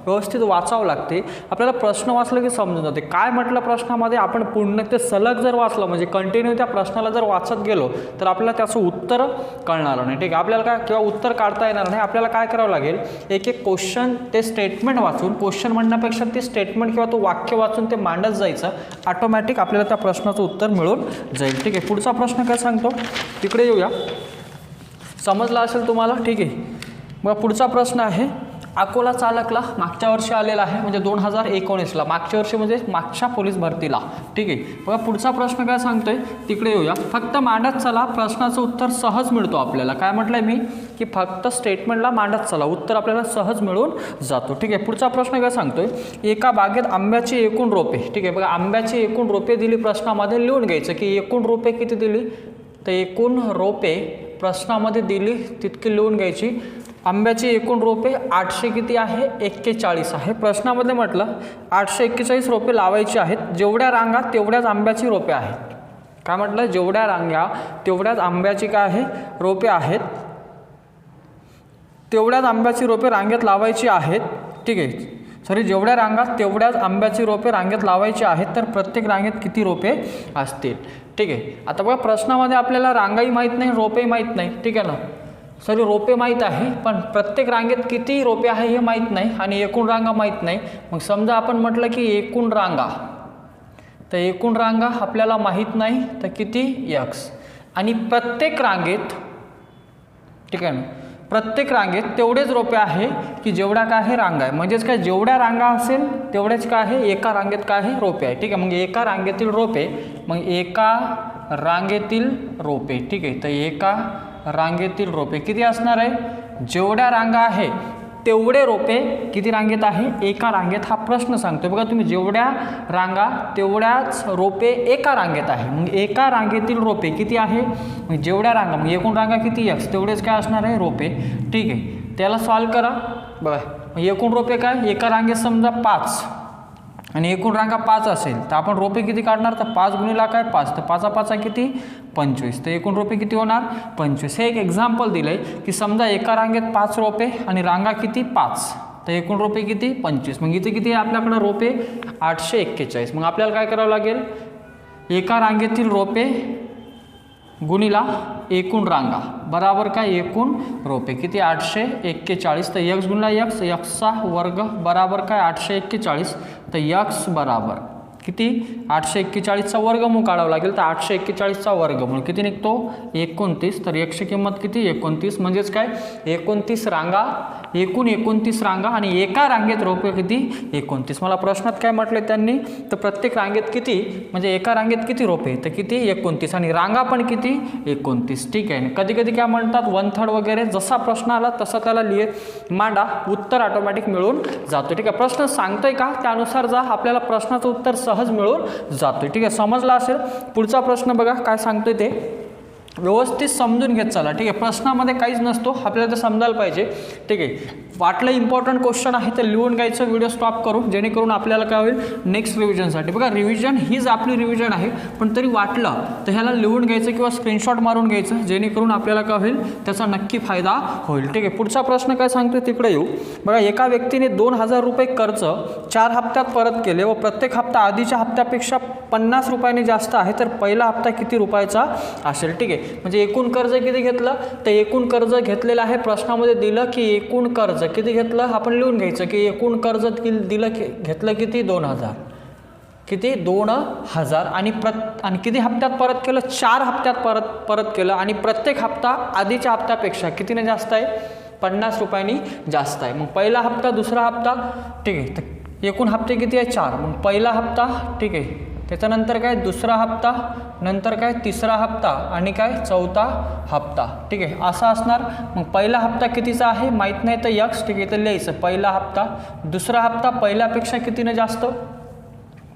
व्यवस्थित वाचावं लागते. आपल्याला प्रश्न वाचलं की समजून जाते काय म्हटलं प्रश्नामध्ये. आपण पूर्ण ते सलग जर वाचलं म्हणजे कंटिन्यू त्या प्रश्नाला जर वाचत गेलो तर आपल्याला त्याचं उत्तर कळणार नाही. ठीक आहे. आपल्याला काय किंवा उत्तर काढता येणार नाही. आपल्याला काय करावं लागेल एक एक क्वेश्चन ते स्टेटमेंट वाचून क्वेश्चन म्हणण्यापेक्षा ते स्टेटमेंट किंवा तो वाक्य वाचून ते मांडत जायचं. ऑटोमॅटिक आपल्याला त्या प्रश्नाचं उत्तर मिळून जाईल. ठीक आहे. पुढचा प्रश्न काय सांगतो तिकडे येऊया. समजला असेल तुम्हाला. ठीक आहे. मग पुढचा प्रश्न आहे अकोला चालकला मागच्या वर्षी आलेला आहे म्हणजे 2019ला मागच्या वर्षी म्हणजे मागच्या पोलीस भरतीला. ठीक आहे. बघा पुढचा प्रश्न काय सांगतोय तिकडे येऊया. फक्त मांडत चला प्रश्नाचं उत्तर सहज मिळतो आपल्याला. काय म्हटलंय मी की फक्त स्टेटमेंटला मांडत चला उत्तर आपल्याला सहज मिळून जातो. ठीक आहे. पुढचा प्रश्न काय सांगतोय एका बागेत आंब्याची एकूण रोपे. ठीक आहे. बघा आंब्याची एकूण रोपे दिली प्रश्नामध्ये लिहून घ्यायचं की एकूण रोपे किती दिली तर एकूण रोपे प्रश्नामध्ये दिली तितकी लिहून घ्यायची. आंब्याची एकूण रोपे 800 किती आहे 41 आहे. प्रश्नामध्ये म्हटलं 841 रोपे लावायची आहेत. जेवढ्या रांगा तेवढ्याच आंब्याची रोपे आहेत. काय म्हटलं जेवढ्या रांगा तेवढ्याच आंब्याची काय आहे रोपे आहेत. तेवढ्याच आंब्याची रोपे रांगेत लावायची आहेत. ठीक आहे. सॉरी जेवढ्या रांगा तेवढ्याच आंब्याची रोपे रांगेत लावायची आहेत. तर प्रत्येक रांगेत किती रोपे असतील. ठीक आहे. आता बघा प्रश्नामध्ये आपल्याला रांगाही माहीत नाही रोपेही माहीत नाही. ठीक आहे ना. सॉरी रोपे माहीत आहे पण प्रत्येक रांगेत किती रोपे आहे हे माहीत नाही आणि एकूण रांगा माहीत नाही. मग समजा आपण म्हटलं की एकूण रांगा तर एकूण रांगा आपल्याला माहीत नाही तर किती x आणि प्रत्येक रांगेत ठीक आहे ना प्रत्येक रांगेत तेवढेच रोपे आहे की जेवढ्या काय आहे रांगा आहे. म्हणजेच काय जेवढ्या रांगा असेल तेवढेच काय आहे एका रांगेत काय आहे रोपे आहे. ठीक आहे. मग एका रांगेतील रोपे मग एका रांगेतील रोपे. ठीक आहे. तर एका रांगेतील रोपे किती असणार आहे जेवढ्या रांगा आहे तेवढे रोपे किती रांगेत आहे एका रांगेत हा प्रश्न सांगतो. बघा तुम्ही जेवढ्या रांगा तेवढ्याच रोपे एका रांगेत आहे. मग एका रांगेतील रोपे किती आहे मग जेवढ्या रांगा मग एकूण रांगा किती x तेवढेच काय असणार आहे रोपे. ठीक आहे. त्याला सॉल्व करा. बघा एकूण रोपे काय एका रांगेत समजा 5 आणि एकूण रांगा 5 असेल तर आपण रोपे किती काढणार तर 5 गुणिला काय 5 तर 5 5 किती 25 तर एकूण रोपे किती होणार 25. हे एक एक्झाम्पल दिलं आहे की समजा एका रांगेत 5 रोपे आणि रांगा किती 5 तर एकूण रोपे किती 25. मग इथे किती आहे आपल्याकडे रोपे 841. मग आपल्याला काय करावं लागेल एका रांगेतील रोपे गुणिला एकूण रांगा बराबर काय एकूण रोपे किती 841 तर x गुणिला x वर्ग बराबर काय 841 तर x बराबर किती 841चा वर्गमूळ काढावा लागेल. तर 841चा वर्गमूळ किती निघतो 29. तर x ची किंमत किती 29 म्हणजेच काय 29 रांगा एकूण 29 रांगा आणि एका रांगेत रोपे किती 29. मला प्रश्नात काय म्हटले त्यांनी तर प्रत्येक रांगेत किती म्हणजे एका रांगेत किती रोपे तर किती 29 आणि रांगा पण किती 29. ठीक आहे. कधी कधी काय म्हणतात 1/3 वगैरे जसा प्रश्न आला तसा त्याला मांडा उत्तर ऑटोमॅटिक मिळून जातो. ठीक आहे. प्रश्न सांगतोय का त्यानुसार जा आपल्याला प्रश्नाचं उत्तर सहज मिळून जातोय. ठीक आहे. समजला असेल. पुढचा प्रश्न बघा काय सांगतोय ते व्यवस्थित समजून घेत चला. ठीक आहे. प्रश्नामध्ये काहीच नसतो आपल्याला ते समजायला पाहिजे. ठीक आहे. वाटलं इम्पॉर्टंट क्वेश्चन आहे तर लिहून घ्यायचं व्हिडिओ स्टॉप करून जेणेकरून आपल्याला काय होईल नेक्स्ट रिव्हिजनसाठी. बघा रिव्हिजन हीच आपली रिव्हिजन आहे पण तरी वाटलं तर ह्याला लिहून घ्यायचं किंवा स्क्रीनशॉट मारून घ्यायचं जेणेकरून आपल्याला काय होईल त्याचा नक्की फायदा होईल. ठीक आहे. पुढचा प्रश्न काय सांगतोय तिकडे येऊ. बघा एका व्यक्तीने 2000 रुपये कर्ज 4 हप्त्यात परत केले व प्रत्येक हप्ता आधीच्या हप्त्यापेक्षा 50 रुपयांनी जास्त आहे तर पहिला हप्ता किती रुपयाचा असेल. ठीक आहे. म्हणजे एकूण कर्ज किती घेतलं तर एकूण कर्ज घेतलेलं आहे प्रश्नामध्ये दिलं की एकूण कर्ज किती घेतलं आपण लिहून घ्यायचं की एकूण कर्ज दिलं घेतलं किती 2000 किती 2000 आणि किती हप्त्यात परत केलं 4 हप्त्यात परत केलं आणि प्रत्येक हप्ता आधीच्या हप्त्यापेक्षा कितीने जास्त आहे 50 रुपयांनी जास्त आहे. मग पहिला हप्ता दुसरा हप्ता ठीक आहे. तर एकूण हप्ते किती आहे 4 मग पहिला हप्ता ठीक आहे त्याच्यानंतर काय दुसरा हप्ता नंतर काय तिसरा हप्ता आणि काय चौथा हप्ता. ठीक आहे. असा असणार. मग पहिला हप्ता कितीचा आहे माहीत नाही तर x ठीक आहे तर लिहायचं पहिला हप्ता दुसरा हप्ता पहिल्यापेक्षा कितीने जास्त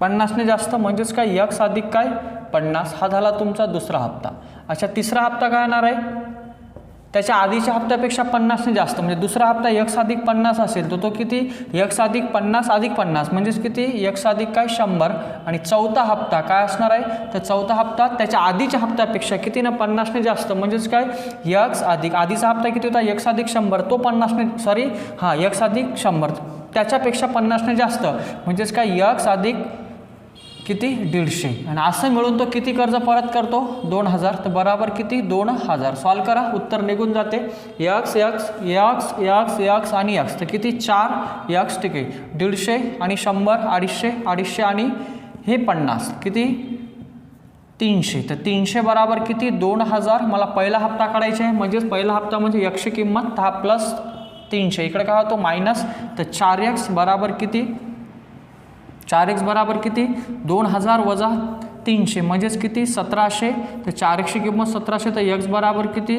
50ने जास्त म्हणजेच काय x अधिक काय 50 हा झाला तुमचा दुसरा हप्ता. अच्छा तिसरा हप्ता काय येणार आहे त्याच्या आधीच्या हप्त्यापेक्षा 50ने जास्त, म्हणजे दुसरा हप्ता x अधिक 50 असेल तर तो किती x अधिक 50 अधिक 50 म्हणजेच किती x अधिक काय 100. आणि चौथा हप्ता काय असणार आहे तर चौथा हप्ता त्याच्या आधीच्या हप्त्यापेक्षा किती ना 50ने जास्त, म्हणजेच काय x अधिक आधीचा हप्ता किती होता x अधिक 100 तो 50ने सॉरी हां x अधिक 100 त्याच्यापेक्षा 50ने जास्त, म्हणजेच काय x अधिक किती 150. आणि असं मिळून तो किती कर्ज परत करतो 2000. तर बराबर किती 2000. सॉल्व करा उत्तर निघून जाते x x x x x आणि x तर किती 4x. ठीक आहे 150 आणि 100 250 250 आणि हे 50 किती 300. तर 300 बराबर किती 2000. मला पहिला हप्ता काढायचा आहे म्हणजेच पहिला हप्ता म्हणजे x ची किंमत हा प्लस 300 इकडे काय होतो मायनस. तर 4x बराबर किती 4x बराबर किती 2000 वजा 300 म्हणजेच किती 1700. तर 4x ची किंमत 1700 तर x बराबर किती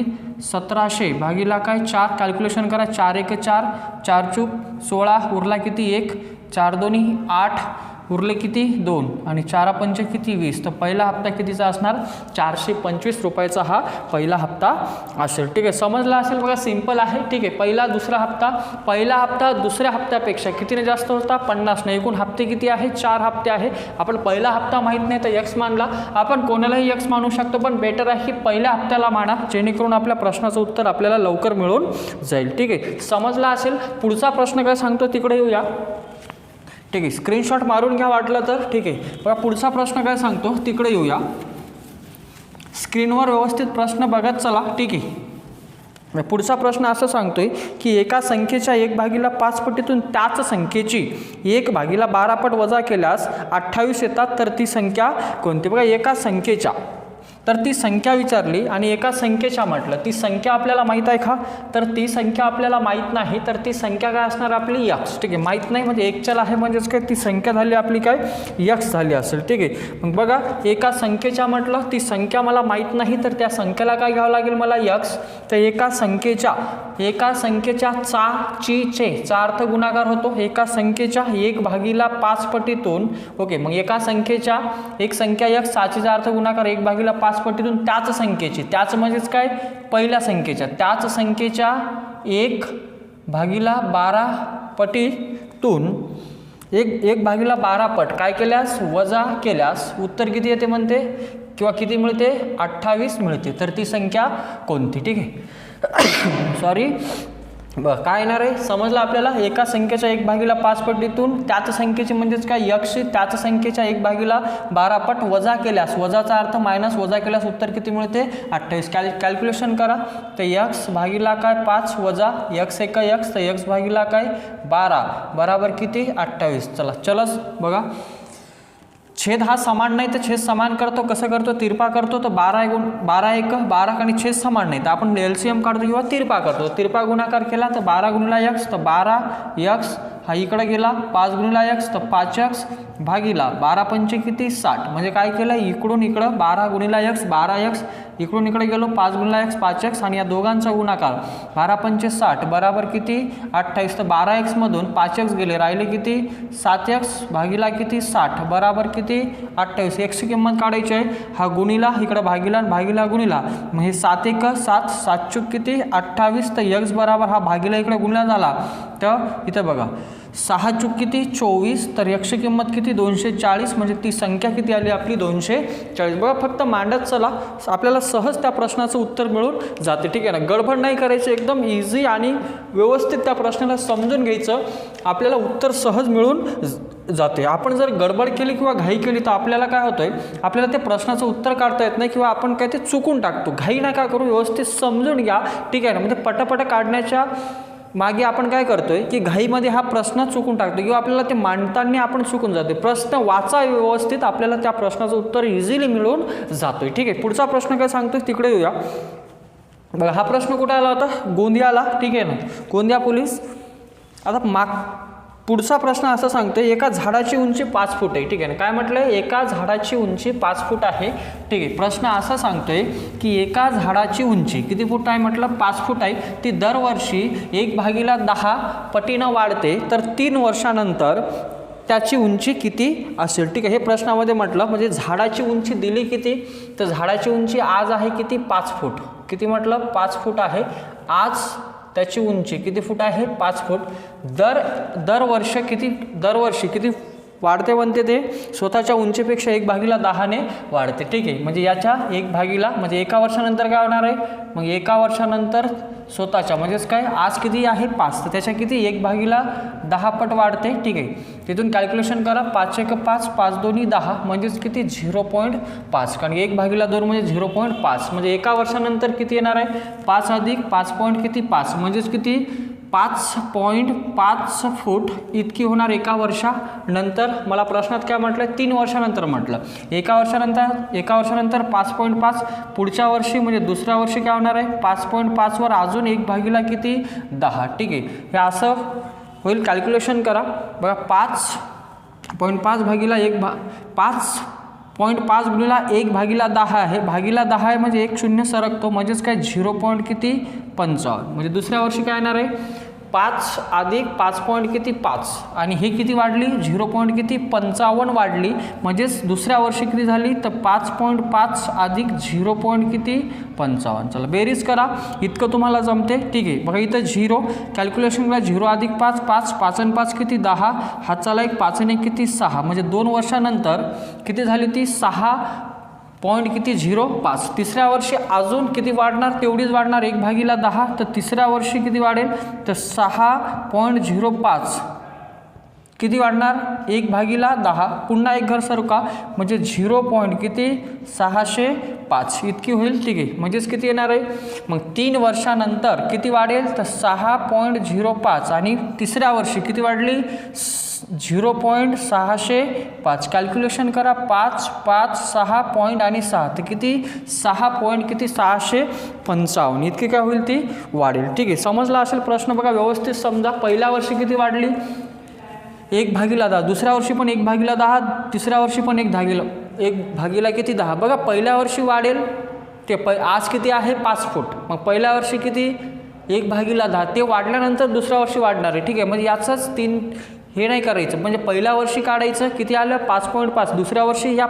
1700 भागीला काय 4 कॅल्क्युलेशन करा 4 1 4 4 चूक 16 उरला किती 1 4 2 8 उरले किती 2 आणि 4 पंच किती 20. तर पहिला हप्ता कितीचा असणार 425 रुपयाचा हा पहिला हप्ता असेल. ठीक आहे समजला असेल बघा सिंपल आहे. ठीक आहे पहिला हप्ता दुसऱ्या हप्त्यापेक्षा कितीने जास्त होता 50 ने. एकूण हप्ते किती आहे 4 हप्ते आहे. आपण पहिला हप्ता माहीत नाही तर x मानला. आपण कोणालाही x मानू शकतो पण बेटर आहे की पहिल्या हप्त्याला माना जेणेकरून आपल्या प्रश्नाचं उत्तर आपल्याला लवकर मिळून जाईल. ठीक आहे समजला असेल. पुढचा प्रश्न काय सांगतो तिकडे येऊया. ठीक आहे स्क्रीनशॉट मारून घ्या वाटलं तर. ठीक आहे बघा पुढचा प्रश्न काय सांगतो तिकडे येऊया. स्क्रीनवर व्यवस्थित प्रश्न बघत चला. ठीक आहे पुढचा प्रश्न असं सांगतोय की एका संख्येच्या 1/5 पटीतून त्याच संख्येची 1/12 पट वजा केल्यास 28 येतात तर ती संख्या कोणती. बघा एका संख्येच्या तर ती संख्या विचारली आणि एका संख्येच्या म्हटलं ती संख्या आपल्याला माहीत आहे का तर ती संख्या आपल्याला माहीत नाही. तर ती संख्या काय असणार आपली x. ठीक आहे माहीत नाही म्हणजे एक चल आहे म्हणजेच काय ती संख्या झाली आपली काय x झाली असेल. ठीक आहे मग बघा एका संख्येच्या म्हटलं ती संख्या मला माहीत नाही तर त्या संख्येला काय घ्यावं लागेल मला x. तर एका संख्येच्या चा अर्थ गुणाकार होतो. एका संख्येच्या 1/5 पटीतून ओके मग एका संख्येच्या एक संख्या x 6चा अर्थ गुणाकार 1/5 पटीतून त्याच संख्येची त्याच म्हणजेच काय पहिल्या संख्येच्या त्याच संख्येच्या 1/12 पटीतून 1/12 पट काय केल्यास वजा केल्यास उत्तर किती येते म्हणते किंवा किती मिळते 28 मिळते. तर ती संख्या कोणती. ठीक आहे सॉरी बरं काय येणार आहे समजलं आपल्याला. एका संख्येच्या 1/5 पटीतून त्याच संख्येची म्हणजेच काय x त्याच संख्येच्या 1/12 पट वजा केल्यास वजाचा अर्थ मायनस वजा केल्यास उत्तर किती मिळते 28. कॅल्क्युलेशन करा. तर x भागीला काय 5 वजा x 1 x तर x भागीला काय 12 बराबर किती 28. चलस बघा छेद हा समान नाही तर छेद समान करतो कसं करतो तिरपा करतो. तर 12 आणि छेद समान नाही तर आपण LCM काढतो किंवा तिरपा करतो. तिरपा गुणाकार केला तर 12 गुणिला x तर 12x हा इकडे गेला 5 गुणिला x तर 5x भागीला 12 पंच किती 60 म्हणजे काय केलं इकडून इकडं 12 गुणिला x 12x इकडून इकडे गेलो 5 गुणिला x 5x आणि या दोघांचा गुणाकार 12 पंच 60 बराबर किती 28. तर 12x मधून 5x गेले राहिले किती 7x भागीला किती 60 बराबर किती 28. x ची किंमत काढायची आहे. हा गुणिला इकडे भागीला भागीला गुणिला मग हे 7 1 7 7 चूक किती 28. तर x बराबर हा भागीला इकडे गुणिला झाला तर इथं बघा 6 चूक किती 24. तर x ची किंमत किती 240 म्हणजे ती संख्या किती आली आपली 240. बघा फक्त मांडत चला आपल्याला सहज त्या प्रश्नाचं उत्तर मिळून जाते. ठीक आहे ना गडबड नाही करायची एकदम इझी आणि व्यवस्थित त्या प्रश्नाला समजून घ्यायचं आपल्याला उत्तर सहज मिळून जाते. आपण जर गडबड केली किंवा घाई केली तर आपल्याला काय होतंय आपल्याला ते प्रश्नाचं उत्तर काढता येत नाही किंवा आपण काय ते चुकून टाकतो. घाई नका करू व्यवस्थित समजून घ्या. ठीक आहे ना म्हणजे पटापट काढण्याच्या मागे आपण काय करतोय की घाईमध्ये हा प्रश्न चुकून टाकतो किंवा आपल्याला ते मांडताना आपण चुकून जाते. प्रश्न वाचा व्यवस्थित आपल्याला त्या प्रश्नाचं उत्तर इझिली मिळून जातोय. ठीक आहे पुढचा प्रश्न काय सांगतोय तिकडे येऊया. बघा हा प्रश्न कुठे आला होता गोंदियाला. ठीक आहे ना गोंदिया पोलीस. आता पुढचा प्रश्न असं सांगतोय एका झाडाची उंची 5 फूट आहे. ठीक आहे ना काय म्हटलंय एका झाडाची उंची 5 फूट आहे. ठीक आहे प्रश्न असा सांगतोय की एका झाडाची उंची किती फूट आहे म्हटलं 5 फूट आहे. ती दरवर्षी 1/10 पटीनं वाढते तर 3 वर्षानंतर त्याची उंची किती असेल. ठीक आहे हे प्रश्नामध्ये म्हटलं म्हणजे झाडाची उंची दिली किती तर झाडाची उंची आज आहे किती 5 फूट. किती म्हटलं 5 फूट आहे. आज त्याची उंची किती फूट आहे 5 फूट. दरवर्षी किती वाढते बनते ते स्वतःच्या उंचीपेक्षा 1/10 ने वाढते. ठीक आहे, म्हणजे याच्या 1/, म्हणजे एका वर्षानंतर काय होणार आहे, मग एका वर्षानंतर स्वतःच्या म्हणजेच काय आज किती आहे 5, तर त्याच्या किती 1/10 पट वाढते. ठीक आहे, तिथून कॅल्क्युलेशन करा. 5 × 1 = 5, 5 × 2 = 10, म्हणजेच किती 0.5, कारण 1/2 म्हणजे 0.5, म्हणजे एका वर्षानंतर किती येणार आहे 5 + 5 म्हणजेच किती 5.5 फूट इतकी होणार एका वर्षानंतर. मला प्रश्नात काय म्हटलं 3 वर्षानंतर म्हटलं. एका वर्षानंतर 5.5, पुढच्या वर्षी म्हणजे दुसऱ्या वर्षी काय होणार आहे 5.5 वर अजून 1/10. ठीक आहे, हे असं होईल. कॅल्क्युलेशन करा बघा. 5.5 भागिला 5.5 गुणिला 1/10 आहे. 10 आहे म्हणजे 1 0 सरकतो, म्हणजेच काय 0.55, म्हणजे दुसऱ्या वर्षी काय येणार आहे 5 + 5 आणि हे किती वाढली 0.55 वाढली, म्हणजेच दुसऱ्या वर्षी किती झाली तर 5.5 + 0.55. चला बेरीज करा, इतकं तुम्हाला जमते. ठीक आहे, बघा इथं 0 कॅल्क्युलेशन करा. 0 + 5 5, 5 × 5 किती 10, हातचाला 1, 5 × 1 किती 6, म्हणजे 2 वर्षानंतर किती झाली ती 6.05. तिसऱ्या वर्षी अजून किती वाढणार तेवढीच वाढणार 1/10, तर तिसऱ्या वर्षी किती वाढेल तर 6.05 किती वाढणार 1/10. पुन्हा एक घर सरका म्हणजे 0.605 इतकी होईल. ठीक आहे, म्हणजेच किती येणार आहे मग 3 वर्षानंतर किती वाढेल तर 6.05 आणि तिसऱ्या वर्षी किती वाढली 0.605. कॅल्क्युलेशन करा. 5 5 6 पॉईंट आणि 6 तर किती 6.655 इतकी काय होईल ती वाढेल. ठीक आहे, समजला असेल प्रश्न. बघा व्यवस्थित समजा. पहिल्या वर्षी किती वाढली 1/10, दुसऱ्या वर्षी पण 1/10, तिसऱ्या वर्षी पण 1/10 किती 10. बघा पहिल्या वर्षी वाढेल ते आज किती आहे 5 फूट, मग पहिल्या वर्षी किती 1/10 ते वाढल्यानंतर दुसऱ्या वर्षी वाढणार आहे. ठीक आहे, म्हणजे याचंच 3 हे नाही करायचं, म्हणजे पहिल्या वर्षी काढायचं किती आलं 5.5, दुसऱ्या वर्षी या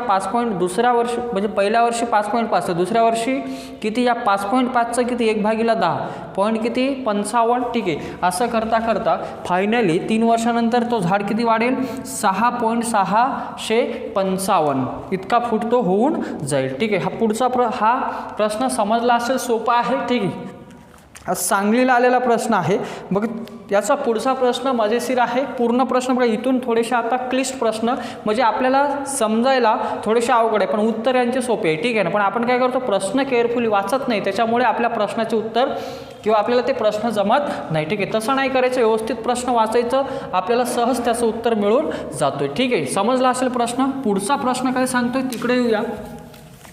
दुसऱ्या वर्षी म्हणजे पहिल्या वर्षी 5.5 तर दुसऱ्या वर्षी किती या 5.5चं किती 1/10 पॉईंट किती 55. ठीक आहे, असं करता करता फायनली 3 वर्षानंतर तो झाड किती वाढेल 6.655 इतका फूट तो होऊन जाईल. ठीक आहे, हा पुढचा हा प्रश्न समजला असेल, सोपा आहे. ठीक आहे, आज सांगलीला आलेला प्रश्न आहे. बघ याचा पुढचा प्रश्न मजेशीर आहे. पूर्ण प्रश्न बघा, इथून थोडेसे आता क्लिष्ट प्रश्न म्हणजे आपल्याला समजायला थोडेसे अवघड आहे, पण उत्तर यांचे सोपे आहे. ठीक आहे ना, पण आपण काय करतो प्रश्न केअरफुली वाचत नाही, त्याच्यामुळे आपल्या प्रश्नाचे उत्तर किंवा आपल्याला ते प्रश्न जमत नाही. ठीक आहे, तसं नाही करायचं, व्यवस्थित प्रश्न वाचायचं, आपल्याला सहज त्याचं उत्तर मिळून जातोय. ठीक आहे, समजला असेल प्रश्न. पुढचा प्रश्न काय सांगतोय तिकडे येऊया,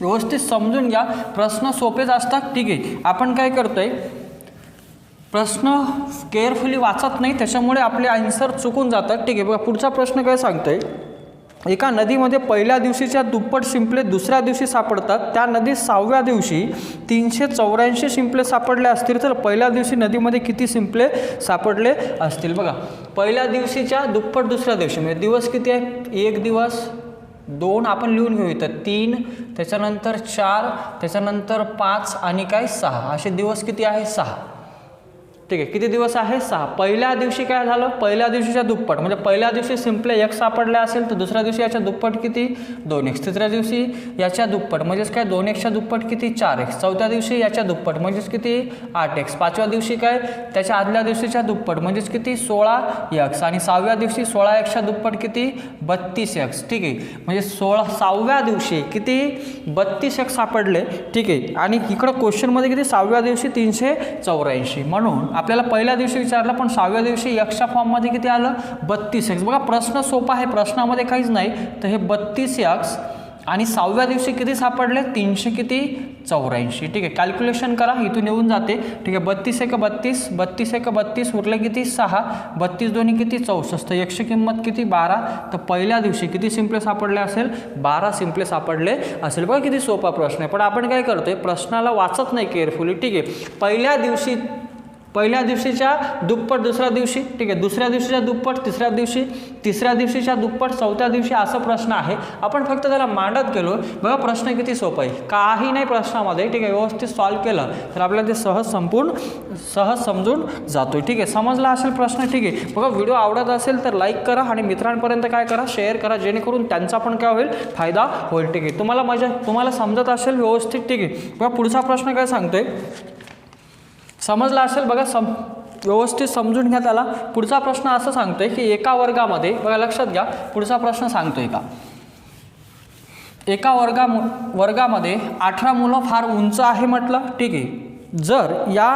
व्यवस्थित समजून घ्या. प्रश्न सोपेच असतात. ठीक आहे, आपण काय करतोय प्रश्न केअरफुली वाचत नाही, त्याच्यामुळे आपले आन्सर चुकून जातात. ठीक आहे, बघा पुढचा प्रश्न काय सांगतोय. एका नदीमध्ये पहिल्या दिवशीच्या दुप्पट शिंपले दुसऱ्या दिवशी सापडतात. त्या नदीत 6व्या दिवशी 384 शिंपले सापडले असतील तर पहिल्या दिवशी नदीमध्ये किती शिंपले सापडले असतील. बघा पहिल्या दिवशीच्या दुप्पट दुसऱ्या दिवशी म्हणजे दिवस किती आहे 1 दिवस 2 आपण लिहून घेऊ इथं 3 त्याच्यानंतर 4 त्याच्यानंतर 5 आणि काय 6 असे दिवस किती आहे 6. ठीक आहे, किती दिवस आहे 6. पहिल्या दिवशी काय झालं पहिल्या दिवशीच्या दुप्पट म्हणजे पहिल्या दिवशी सिंपले 1 सापडले असेल तर दुसऱ्या दिवशी याच्या दुप्पट किती 2x, तिसऱ्या दिवशी याच्या दुप्पट म्हणजेच काय 2xच्या दुप्पट किती 4x, चौथ्या दिवशी याच्या दुप्पट म्हणजेच किती 8x, पाचव्या दिवशी काय त्याच्या आदल्या दिवशीच्या दुप्पट म्हणजेच किती 16x आणि 6व्या दिवशी 16xच्या दुप्पट किती 32x. ठीक आहे, म्हणजे 6व्या दिवशी किती 32x सापडले. ठीक आहे, आणि इकडं क्वेश्चनमध्ये किती 6व्या दिवशी 384 म्हणून आपल्याला पहिल्या दिवशी विचारलं पण 6व्या दिवशी एक्सच्या फॉर्ममध्ये किती आलं 32x. बघा प्रश्न सोपा आहे, प्रश्नामध्ये काहीच नाही. तर हे 32x आणि 6व्या दिवशी किती सापडले 384. ठीक आहे, कॅल्क्युलेशन करा, इथून येऊन जाते. ठीक आहे, 32 1 32 32 1 32 उरले किती 6, 32 दोन्ही किती 64, एक्सची किंमत किती 12. तर पहिल्या दिवशी किती सिंपले सापडले असेल 12 सिंपले सापडले असेल. बघा किती सोपा प्रश्न आहे, पण आपण काय करतोय प्रश्नाला वाचत नाही केअरफुली. ठीक आहे, पहिल्या दिवशी पहिल्या दिवशीच्या दुप्पट दुसऱ्या दिवशी, ठीक आहे, दुसऱ्या दिवशीच्या दुप्पट तिसऱ्या दिवशी, तिसऱ्या दिवशीच्या दुप्पट चौथ्या दिवशी, असा प्रश्न आहे. आपण फक्त त्याला मांडत गेलो. बघा प्रश्न किती सोपा आहे, काही नाही प्रश्नामध्ये, ठीक आहे. व्यवस्थित सॉल्व्ह केलं तर आपल्याला ते सहज समजून जातो, ठीक आहे. समजला असेल प्रश्न, ठीक आहे. बघा व्हिडिओ आवडत असेल तर लाईक करा आणि मित्रांपर्यंत काय करा, शेअर करा, जेणेकरून त्यांचा पण काय होईल, फायदा होईल, ठीक आहे. तुम्हाला समजत असेल व्यवस्थित, ठीक आहे. बघा पुढचा प्रश्न काय सांगतोय, समजला असेल बघा, व्यवस्थित समजून घ्या त्याला. पुढचा प्रश्न असं सांगतोय की एका वर्गामध्ये, बघा लक्षात घ्या, पुढचा प्रश्न सांगतोय का एका वर्गामध्ये 18 मुलं फार उंच आहे म्हटलं, ठीक आहे. जर या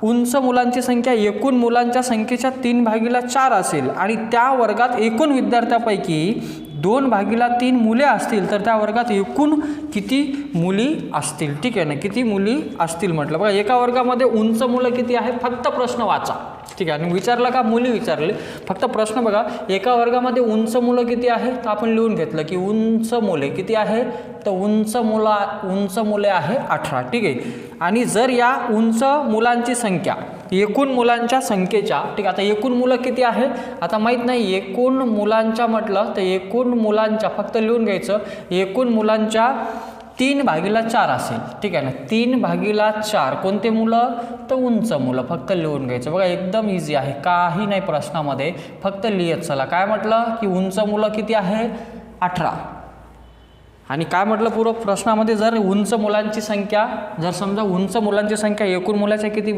उंच मुलांची संख्या एकूण मुलांच्या संख्येच्या 3/4 असेल आणि त्या वर्गात एकूण विद्यार्थ्यापैकी 2/3 मुले असतील तर त्या वर्गात एकूण किती मुली असतील, ठीक आहे ना. किती मुली असतील म्हटलं. बघा एका वर्गामध्ये उंच मुलं किती आहे, फक्त प्रश्न वाचा, ठीक आहे. आणि विचारलं का, मुली विचारले, फक्त प्रश्न बघा. एका वर्गामध्ये उंच मुलं किती आहे, तर आपण लिहून घेतलं की उंच मुले किती आहे, तर उंच मुले आहे 18, ठीक आहे. आणि जर या उंच मुलांची संख्या एकूण मुलांच्या संख्येच्या, ठीक आहे, आता एकूण मुलं किती आहे, आता माहीत नाही, एकूण मुलांच्या म्हटलं तर एकूण मुलांच्या फक्त लिहून घ्यायचं, एकूण मुलांच्या 3/4 असेल, ठीक आहे ना. 3/4 कोणते मुलं, तर उंच मुलं, फक्त लिहून घ्यायचं. बघा एकदम इझी आहे, काही नाही प्रश्नामध्ये, फक्त लिहित चला. काय म्हटलं की उंच मुलं किती आहे, 18. आणि काय म्हटलं पूर्व प्रश्नामध्ये, जर उंच मुलांची संख्या, जर समजा उंच मुलांची संख्या एकूण मुलाच्या किती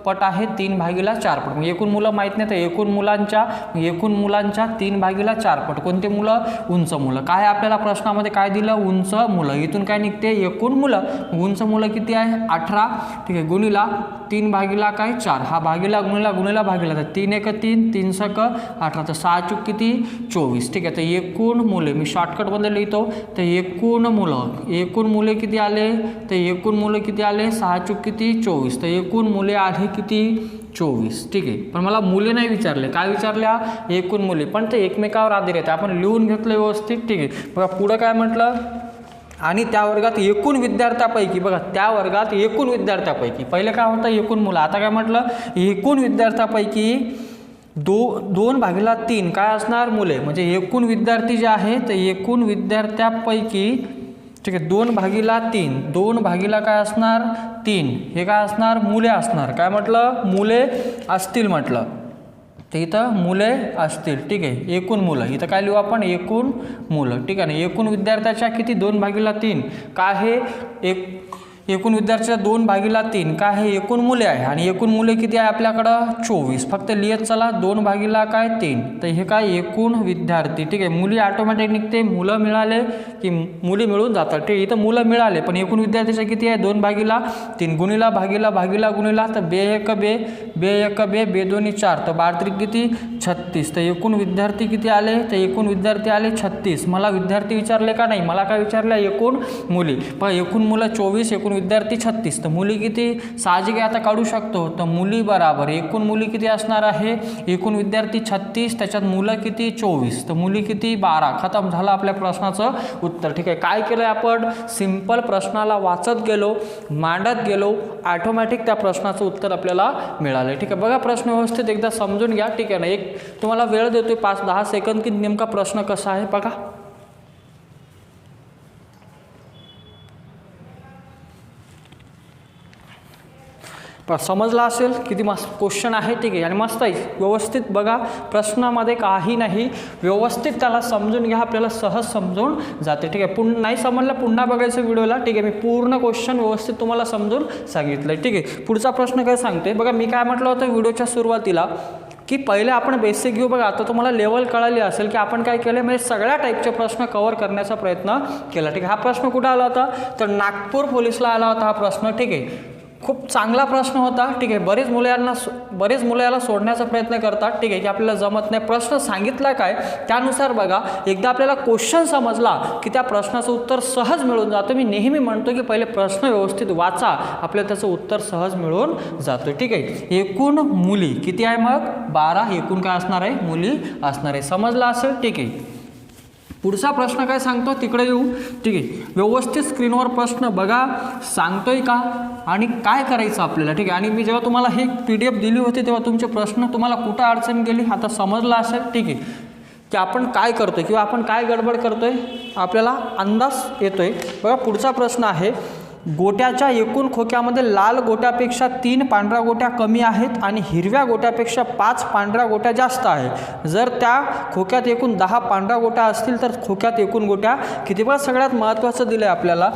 पट आहे, 3/4 पट. मग एकूण मुलं माहीत नाही तर एकूण मुलांच्या 3/4 पट कोणते मुलं, उंच मुलं. काय आपल्याला प्रश्नामध्ये काय दिलं, उंच मुलं. इथून काय निघते, एकूण मुलं. उंच मुलं किती आहे, 18, ठीक आहे. गुणिला 3/4, हा भागिला गुणिला भागिला, तर 3 × 3, 3 × 18, तर 6 × किती, 24, ठीक आहे. तर एकूण मुले, मी शॉर्टकटमध्ये लिहितो, तर एकूण मुले किती आले, तर एकूण मुलं किती आले, 6 × किती, 24, तर एकूण मुले आले किती, 24, ठीक आहे. पण मला मुले नाही विचारले, काय विचारल्या, एकूण मुली, पण ते एकमेकावर आधारित आहे, आपण लिहून घेतलं व्यवस्थित, ठीक आहे. बघा पुढं काय म्हटलं, आणि त्या वर्गात एकूण विद्यार्थ्यापैकी, बघा त्या वर्गात एकूण विद्यार्थ्यापैकी, पहिले काय होतं एकूण मुलं, आता काय म्हटलं, एकूण विद्यार्थ्यापैकी 2/3 काय असणार, मुले. म्हणजे एकूण विद्यार्थी जे आहे तर एकूण विद्यार्थ्यापैकी, ठीक आहे, 2/3, 2 काय असणार, 3, हे काय असणार, मुले असणार. काय म्हटलं, मुले असतील म्हटलं, तर इथं मुले असतील, ठीक आहे. एकूण मुलं, इथं काय लिहू आपण, एकूण मुलं, ठीक आहे ना. एकूण विद्यार्थ्याच्या किती, 2/3 काय आहे, एकूण विद्यार्थ्याच्या 2/3 काय आहे, एकूण मुले आहे. आणि एकूण मुले किती आहे आपल्याकडं, 24, फक्त लिहित चला, 2/3, तर हे काय, एकूण विद्यार्थी, ठीक आहे. मुली ऑटोमॅटिक निघते, मुलं मिळाले की मुली मिळून जातात, ठीक आहे. इथं मुलं मिळाले पण एकूण विद्यार्थ्याच्या किती आहे, 2/3, गुणिला गुणिला, तर 2 × 1 2 2 4, तर 12 किती, 36, तर एकूण विद्यार्थी किती आले, तर एकूण विद्यार्थी आले 36. मला विद्यार्थी विचारले का नाही, मला काय विचारलं, एकूण मुली. पण एकूण मुलं 24, एकूण विद्यार्थी 36, तर मुली किती, साहजिक आता काढू शकतो, तर मुली बराबर एकूण मुली किती असणार आहे, एकूण विद्यार्थी 36, त्याच्यात मुलं किती, 24, तर मुली किती, 12. खतम झालं आपल्या प्रश्नाचं उत्तर, ठीक आहे. काय केलं आपण, सिंपल प्रश्नाला वाचत गेलो, मांडत गेलो, ऑटोमॅटिक त्या प्रश्नाचं उत्तर आपल्याला मिळालं, ठीक आहे. बघा प्रश्न व्यवस्थित एकदा समजून घ्या, ठीक आहे ना. एक तुम्हाला वेळ देतोय 5-10 सेकंद की नेमका प्रश्न कसा आहे बघा. समजला असेल किती मस्त क्वेश्चन आहे, ठीक आहे. आणि मस्त आहे, व्यवस्थित बघा, प्रश्नामध्ये काही नाही, व्यवस्थित त्याला समजून घ्या, आपल्याला सहज समजून जाते, ठीक आहे. नाही समजलं पुन्हा बघायचं व्हिडिओला, ठीक आहे. मी पूर्ण क्वेश्चन व्यवस्थित तुम्हाला समजून सांगितलं, ठीक आहे. पुढचा प्रश्न काय सांगते बघा, मी काय म्हटलं होतं व्हिडिओच्या सुरुवातीला की पहिले आपण बेसिक घेऊ. बघा आता तुम्हाला लेवल कळाली असेल की आपण काय केलं, म्हणजे सगळ्या टाईपचे प्रश्न कव्हर करण्याचा प्रयत्न केला, ठीक आहे. हा प्रश्न कुठं आला होता, तर नागपूर पोलीसला आला होता हा प्रश्न, ठीक आहे. खूप चांगला प्रश्न होता, ठीक आहे. बरेच मुलं याला सोडण्याचा प्रयत्न करतात, ठीक आहे, की आपल्याला जमत नाही. प्रश्न सांगितला काय त्यानुसार बघा, एकदा आपल्याला क्वेश्चन समजला की त्या प्रश्नाचं उत्तर सहज मिळून जातं. मी नेहमी म्हणतो की पहिले प्रश्न व्यवस्थित वाचा, आपल्याला त्याचं उत्तर सहज मिळून जातं, ठीक आहे. एकूण मुली किती आहे, मग 12, एकूण काय असणार आहे, मुली असणार आहे. समजला असेल, ठीक आहे. पुढचा प्रश्न काय सांगतो तिकडे येऊ, ठीक आहे. व्यवस्थित स्क्रीनवर प्रश्न बघा, सांगतोय का आणि काय करायचं आपल्याला, ठीक आहे. आणि मी जेव्हा तुम्हाला हे PDF दिली होती तेव्हा तुमचे प्रश्न तुम्हाला कुठं अडचण गेली आता समजलं असेल, ठीक आहे, की आपण काय करतोय किंवा आपण काय गडबड करतोय आपल्याला अंदाज येतोय. बघा पुढचा प्रश्न आहे, गोट्याच्या एकूण खोक्यामध्ये लाल गोट्यापेक्षा 3 पांढऱ्या गोट्या कमी आहेत आणि हिरव्या गोट्यापेक्षा 5 पांढऱ्या गोट्या जास्त आहे. जर त्या खोक्यात एकूण 10 पांढऱ्या गोट्या असतील तर खोक्यात एकूण गोट्या किती. बघा सगळ्यात महत्त्वाचं दिलं आहे आपल्याला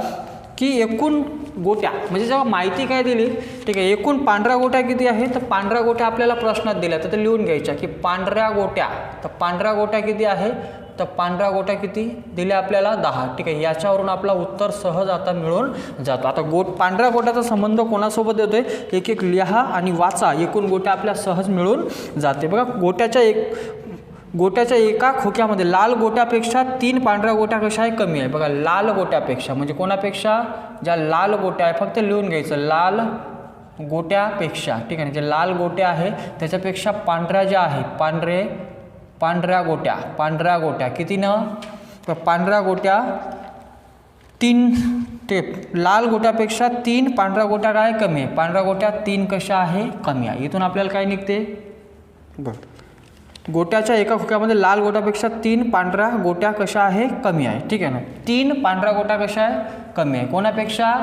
की एकूण गोट्या म्हणजे जेव्हा माहिती काय दिली, ठीक आहे, एकूण पांढऱ्या गोट्या किती आहे, तर पांढऱ्या गोट्या आपल्याला प्रश्नात दिल्या तर ते लिहून घ्यायच्या की पांढऱ्या गोट्या, तर पांढऱ्या गोट्या किती आहे, तर पांढऱ्या गोट्या किती दिल्या आपल्याला 10, ठीक आहे. याच्यावरून आपला उत्तर सहज आता मिळून जातो. आता पांढऱ्या गोट्याचा संबंध कोणासोबत येतोय, एक एक लिहा आणि वाचा, एकूण गोट्या आपल्या सहज मिळून जाते. बघा गोट्याच्या एका खोक्यामध्ये लाल गोट्यापेक्षा 3 पांढऱ्या गोट्या कशा आहे, कमी आहे. बघा लाल गोट्यापेक्षा म्हणजे कोणापेक्षा, ज्या लाल गोट्या आहे फक्त लिहून घ्यायचं लाल गोट्यापेक्षा, ठीक आहे. जे लाल गोट्या आहे त्याच्यापेक्षा पांढऱ्या ज्या आहे पांढऱ्या गोट्या किती न, तर पांढऱ्या गोट्या 3, ते लाल गोट्यापेक्षा 3 पांढऱ्या गोट्या काय कमी आहे, पांढऱ्या गोट्या 3 कशा आहे, कमी आहे. इथून आपल्याला काय निघते, गोट्याच्या एका खोक्यामध्ये लाल गोट्यापेक्षा 3 पांढऱ्या गोट्या कशा आहे, कमी आहे, ठीक आहे ना. 3 पांढऱ्या गोट्या कशा आहे, कमी आहे. कोणापेक्षा,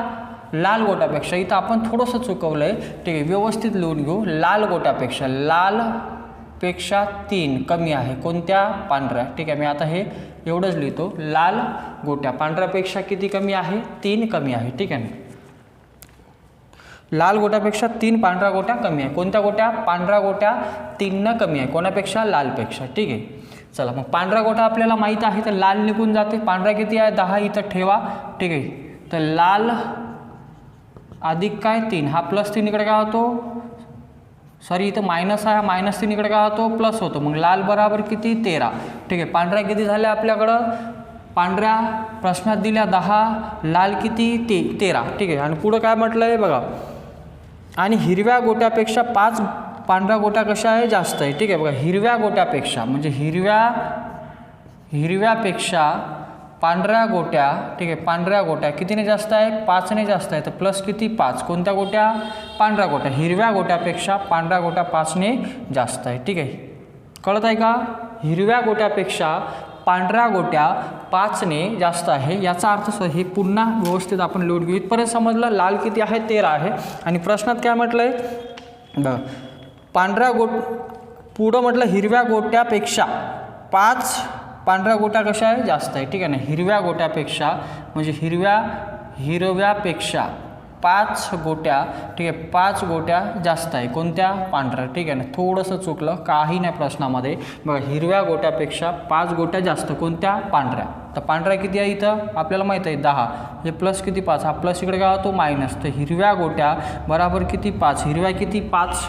लाल गोट्यापेक्षा. इथं आपण थोडंसं चुकवलं आहे, ठीक आहे, व्यवस्थित लिहून घेऊ. लाल गोट्यापेक्षा, लाल पेक्षा 3 कमी आहे, कोणत्या, पांढऱ्या, ठीक आहे. मी आता हे एवढंच लिहितो, लाल गोट्या पांढऱ्यापेक्षा किती कमी आहे, 3 कमी आहे, ठीक आहे ना. लाल गोट्यापेक्षा 3 पांढऱ्या गोट्या कमी आहे, कोणत्या गोट्या, पांढऱ्या गोट्या 3 कमी आहे, कोणापेक्षा, लालपेक्षा, ठीक आहे. चला मग पांढऱ्या गोट्या आपल्याला माहीत आहे तर लाल निघून जाते. पांढऱ्या किती आहे, 10 इथं ठेवा, ठीक आहे. तर लाल अधिक काय 3, हा +3 इकडे काय होतो, सॉरी इथं मायनस आहे, -3 इकडे काय होतो, प्लस होतो. मग लाल बराबर किती, 13, ठीक आहे. पांढऱ्या किती झाल्या आपल्याकडं, पांढऱ्या प्रश्नात दिल्या 10, लाल किती 13, ठीक आहे. आणि पुढं काय म्हटलं आहे बघा, आणि हिरव्या गोट्यापेक्षा 5 पांढऱ्या गोट्या कशा आहे, जास्त आहे, ठीक आहे. बघा हिरव्या गोट्यापेक्षा म्हणजे हिरव्यापेक्षा पांढऱ्या गोट्या, ठीक आहे, पांढऱ्या गोट्या कितीने जास्त आहे, 5ने जास्त आहे. तर प्लस किती, 5, कोणत्या गोट्या, पांढऱ्या गोट्या. हिरव्या गोट्यापेक्षा पांढऱ्या गोट्या 5ने जास्त आहे, ठीक आहे. कळत आहे का, हिरव्या गोट्यापेक्षा पांढऱ्या गोट्या 5ने जास्त आहे. याचा अर्थ हे पुन्हा व्यवस्थित आपण लोड घेऊ. इथपर्यंत समजलं. लाल किती आहे, 13 आहे. आणि प्रश्नात काय म्हटलं आहे, पांढऱ्या पुढं म्हटलं हिरव्या गोट्यापेक्षा 5 पांढऱ्या गोट्या कशा आहे, जास्त आहे, ठीक आहे ना. हिरव्या गोट्यापेक्षा म्हणजे हिरव्यापेक्षा 5 गोट्या, ठीक आहे, 5 गोट्या जास्त आहे, कोणत्या, पांढऱ्या, ठीक आहे ना. थोडंसं चुकलं, काही नाही प्रश्नामध्ये. बघा हिरव्या गोट्यापेक्षा 5 गोट्या जास्त, कोणत्या, पांढऱ्या. तर पांढऱ्या किती आहे इथं आपल्याला माहीत आहे 10, हे प्लस किती 5, हा प्लस इकडे काय होतो, मायनस. तर हिरव्या गोट्या बराबर किती, 5, हिरव्या किती 5,